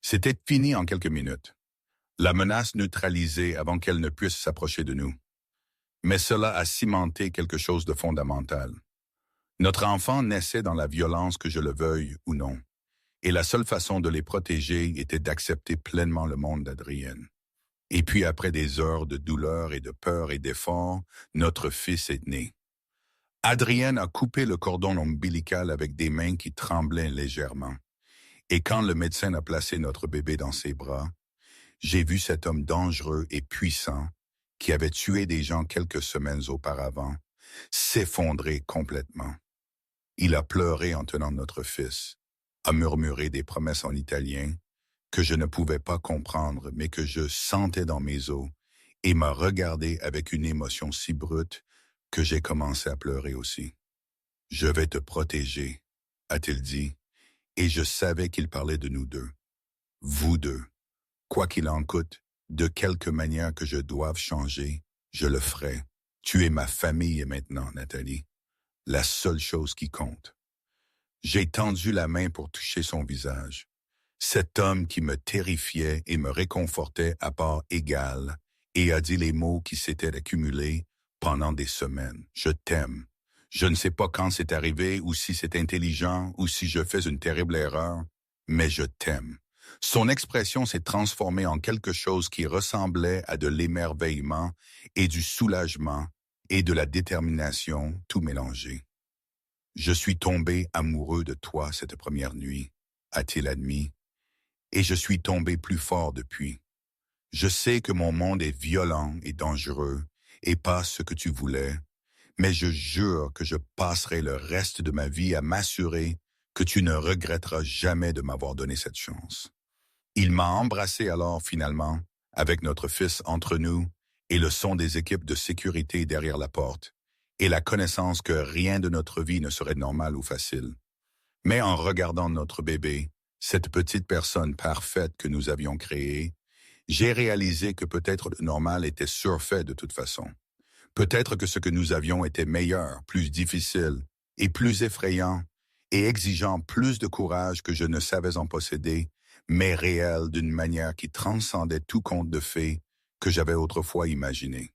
C'était fini en quelques minutes. La menace neutralisée avant qu'elle ne puisse s'approcher de nous. Mais cela a cimenté quelque chose de fondamental. Notre enfant naissait dans la violence que je le veuille ou non, et la seule façon de les protéger était d'accepter pleinement le monde d'Adrienne. Et puis après des heures de douleur et de peur et d'effort, notre fils est né. Adrienne a coupé le cordon ombilical avec des mains qui tremblaient légèrement. Et quand le médecin a placé notre bébé dans ses bras, j'ai vu cet homme dangereux et puissant, qui avait tué des gens quelques semaines auparavant, s'effondrer complètement. Il a pleuré en tenant notre fils, a murmuré des promesses en italien, que je ne pouvais pas comprendre, mais que je sentais dans mes os, et m'a regardé avec une émotion si brute que j'ai commencé à pleurer aussi. « Je vais te protéger », a-t-il dit, et je savais qu'il parlait de nous deux. Vous deux. Quoi qu'il en coûte, de quelque manière que je doive changer, je le ferai. Tu es ma famille maintenant, Nathalie. La seule chose qui compte. J'ai tendu la main pour toucher son visage. Cet homme qui me terrifiait et me réconfortait à part égale, et a dit les mots qui s'étaient accumulés pendant des semaines. Je t'aime. Je ne sais pas quand c'est arrivé ou si c'est intelligent ou si je fais une terrible erreur, mais je t'aime. Son expression s'est transformée en quelque chose qui ressemblait à de l'émerveillement et du soulagement et de la détermination tout mélangé. Je suis tombé amoureux de toi cette première nuit, a-t-il admis, et je suis tombé plus fort depuis. Je sais que mon monde est violent et dangereux et pas ce que tu voulais, mais je jure que je passerai le reste de ma vie à m'assurer que tu ne regretteras jamais de m'avoir donné cette chance. Il m'a embrassé alors finalement, avec notre fils entre nous et le son des équipes de sécurité derrière la porte, et la connaissance que rien de notre vie ne serait normal ou facile. Mais en regardant notre bébé, cette petite personne parfaite que nous avions créée, j'ai réalisé que peut-être le normal était surfait de toute façon. Peut-être que ce que nous avions était meilleur, plus difficile et plus effrayant et exigeant plus de courage que je ne savais en posséder, mais réel d'une manière qui transcendait tout conte de fées que j'avais autrefois imaginé.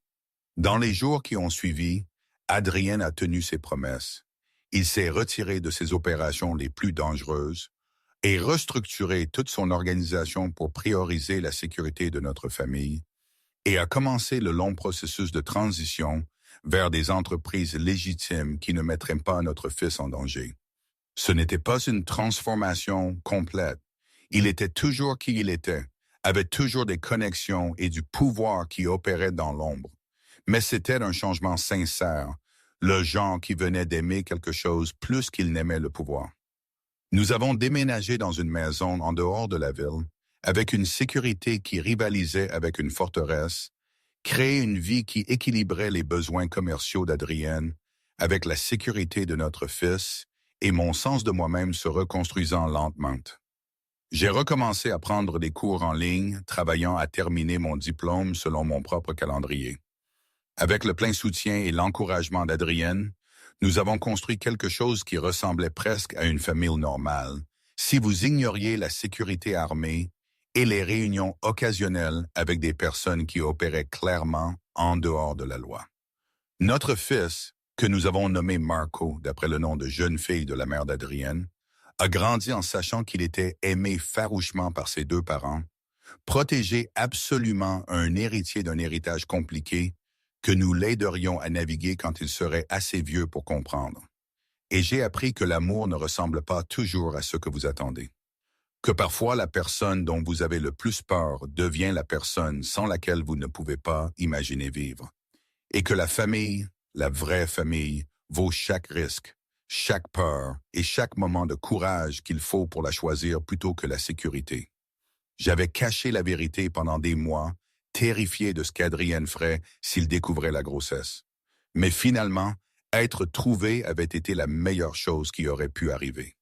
Dans les jours qui ont suivi, Adrien a tenu ses promesses. Il s'est retiré de ses opérations les plus dangereuses et restructuré toute son organisation pour prioriser la sécurité de notre famille et a commencé le long processus de transition vers des entreprises légitimes qui ne mettraient pas notre fils en danger. Ce n'était pas une transformation complète. Il était toujours qui il était, avait toujours des connexions et du pouvoir qui opérait dans l'ombre. Mais c'était un changement sincère, le genre qui venait d'aimer quelque chose plus qu'il n'aimait le pouvoir. Nous avons déménagé dans une maison en dehors de la ville, avec une sécurité qui rivalisait avec une forteresse, créé une vie qui équilibrait les besoins commerciaux d'Adrienne avec la sécurité de notre fils et mon sens de moi-même se reconstruisant lentement. J'ai recommencé à prendre des cours en ligne, travaillant à terminer mon diplôme selon mon propre calendrier. Avec le plein soutien et l'encouragement d'Adrienne, nous avons construit quelque chose qui ressemblait presque à une famille normale, si vous ignoriez la sécurité armée et les réunions occasionnelles avec des personnes qui opéraient clairement en dehors de la loi. Notre fils, que nous avons nommé Marco d'après le nom de jeune fille de la mère d'Adrienne, a grandi en sachant qu'il était aimé farouchement par ses deux parents, protégé absolument un héritier d'un héritage compliqué que nous l'aiderions à naviguer quand il serait assez vieux pour comprendre. Et j'ai appris que l'amour ne ressemble pas toujours à ce que vous attendez. Que parfois la personne dont vous avez le plus peur devient la personne sans laquelle vous ne pouvez pas imaginer vivre. Et que la famille, la vraie famille, vaut chaque risque, chaque peur et chaque moment de courage qu'il faut pour la choisir plutôt que la sécurité. J'avais caché la vérité pendant des mois, terrifié de ce qu'Adrienne ferait s'il découvrait la grossesse. Mais finalement, être trouvé avait été la meilleure chose qui aurait pu arriver.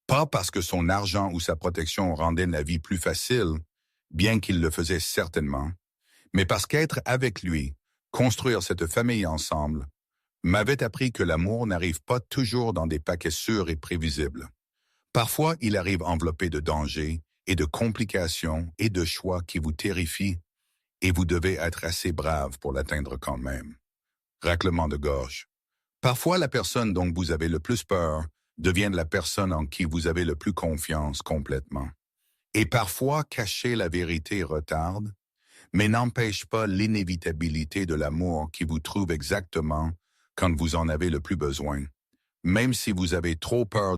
Pas parce que son argent ou sa protection rendait la vie plus facile, bien qu'il le faisait certainement, mais parce qu'être avec lui, construire cette famille ensemble, m'avait appris que l'amour n'arrive pas toujours dans des paquets sûrs et prévisibles. Parfois, il arrive enveloppé de dangers et de complications et de choix qui vous terrifient, et vous devez être assez brave pour l'atteindre quand même. Raclement de gorge. Parfois, la personne dont vous avez le plus peur devient la personne en qui vous avez le plus confiance complètement. Et parfois, cacher la vérité retarde, mais n'empêche pas l'inévitabilité de l'amour qui vous trouve exactement quand vous en avez le plus besoin, même si vous avez trop peur